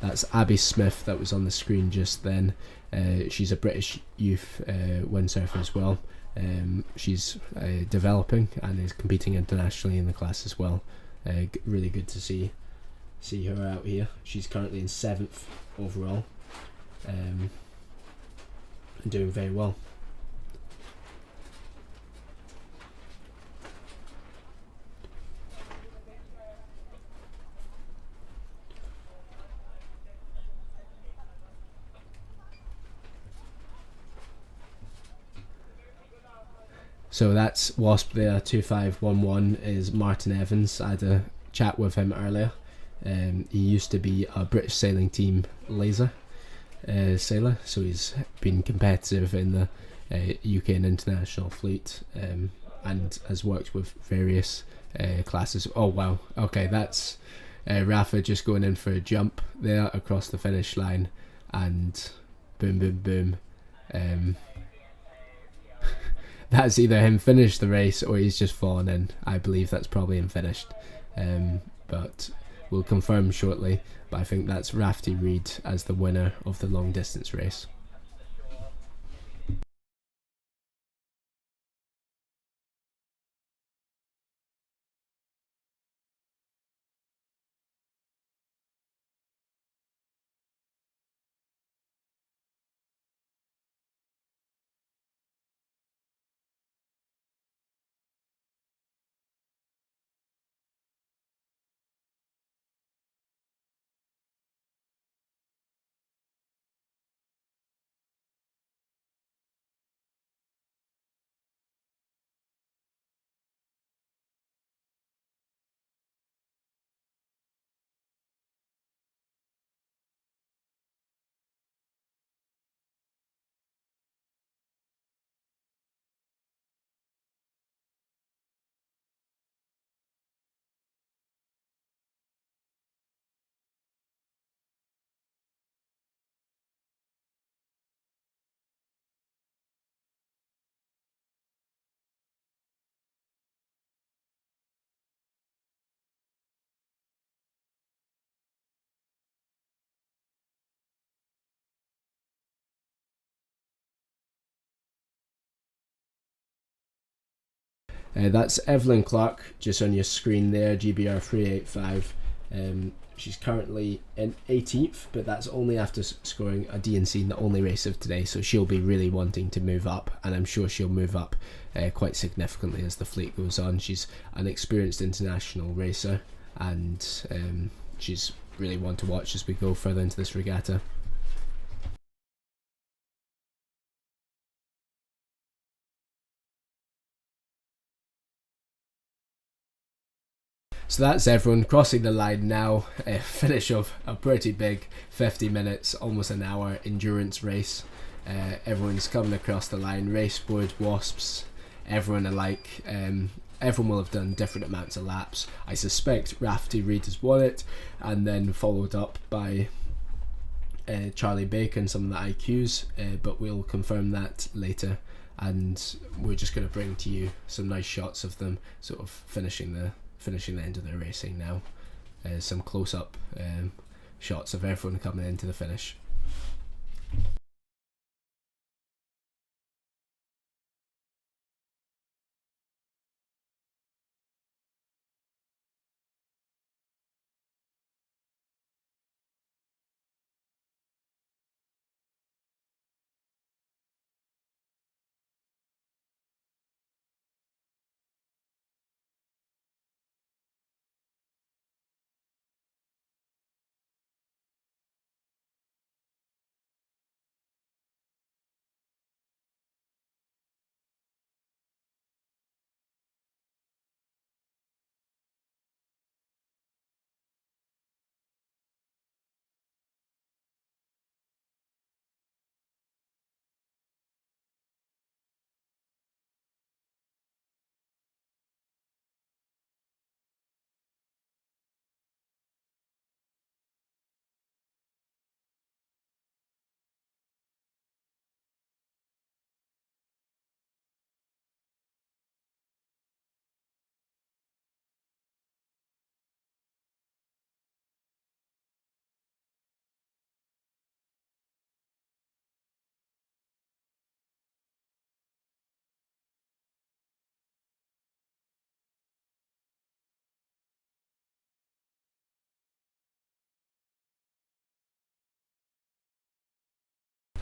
That's Abby Smith that was on the screen just then. She's a British youth windsurfer as well. She's developing and is competing internationally in the class as well. Really good to see her out here. She's currently in 7th overall, and doing very well. So that's Wasp there, 2511 is Martin Evans. I had a chat with him earlier. He used to be a British sailing team laser sailor, so he's been competitive in the UK and international fleet, and has worked with various classes. Oh wow, okay, that's Rafa just going in for a jump there across the finish line, and boom boom boom. That's either him finished the race or he's just fallen in. I believe that's probably him finished, but we'll confirm shortly. But I think that's Rafty Reed as the winner of the long distance race. That's Evelyn Clark, just on your screen there, GBR 385. She's currently in 18th, but that's only after scoring a DNC in the only race of today, so she'll be really wanting to move up, and I'm sure she'll move up quite significantly as the fleet goes on. She's an experienced international racer, and she's really one to watch as we go further into this regatta. So that's everyone crossing the line now. Finish of a pretty big 50 minutes, almost an hour endurance race. Everyone's coming across the line, race board, wasps, everyone alike. Everyone will have done different amounts of laps. I suspect Rafferty Reid has won it, and then followed up by Charlie Baker and some of the IQs, but we'll confirm that later. And we're just going to bring to you some nice shots of them sort of finishing the end of their racing now. Some close-up shots of everyone coming into the finish.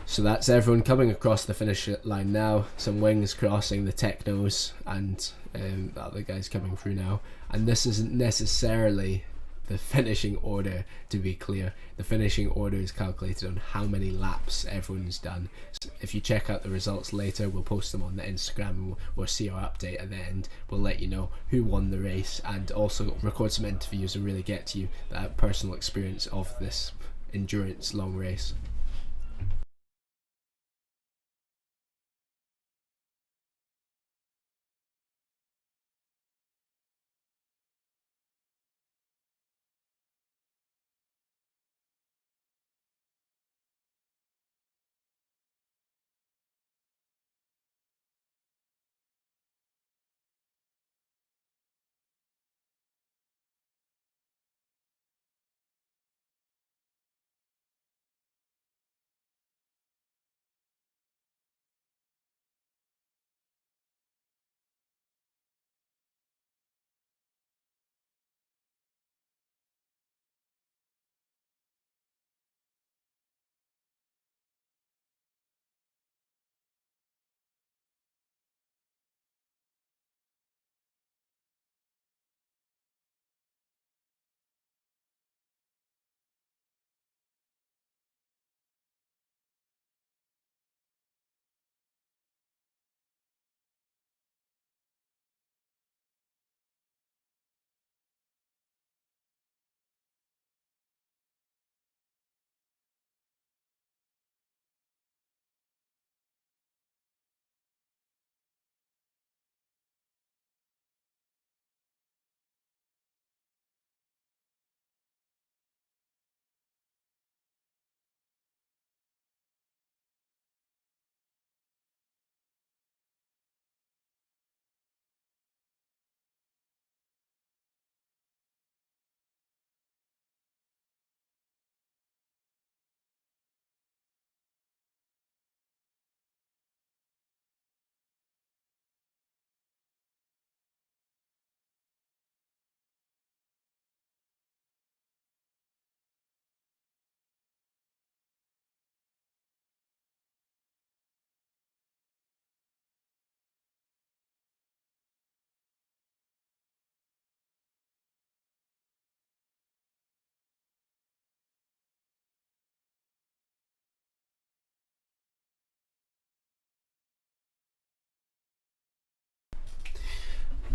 So that's everyone coming across the finish line now. Some wings crossing the Technos, and the other guys coming through now. And this isn't necessarily the finishing order, to be clear. The finishing order is calculated on how many laps everyone's done. So if you check out the results later, we'll post them on the Instagram, and we'll see our update at the end. We'll let you know who won the race, and also record some interviews and really get to you that personal experience of this endurance long race.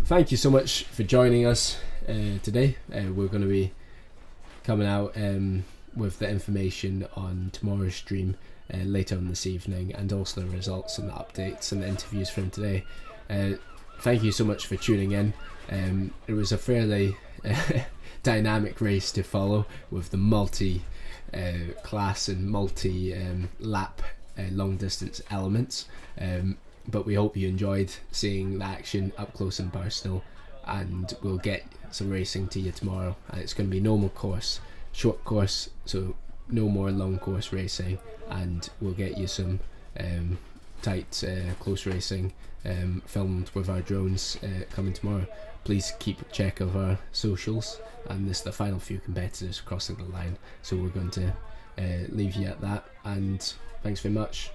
thank you so much for joining us today. We're going to be coming out with the information on tomorrow's stream later on this evening, and also the results and the updates and the interviews from today. Thank you so much for tuning in. It was a fairly dynamic race to follow, with the multi-class and multi-lap long distance elements, but we hope you enjoyed seeing the action up close and personal, and we'll get some racing to you tomorrow. And it's going to be normal course, short course, so no more long course racing, and we'll get you some tight close racing filmed with our drones coming tomorrow. Please keep check of our socials, and this is the final few competitors crossing the line, so we're going to leave you at that, and thanks very much.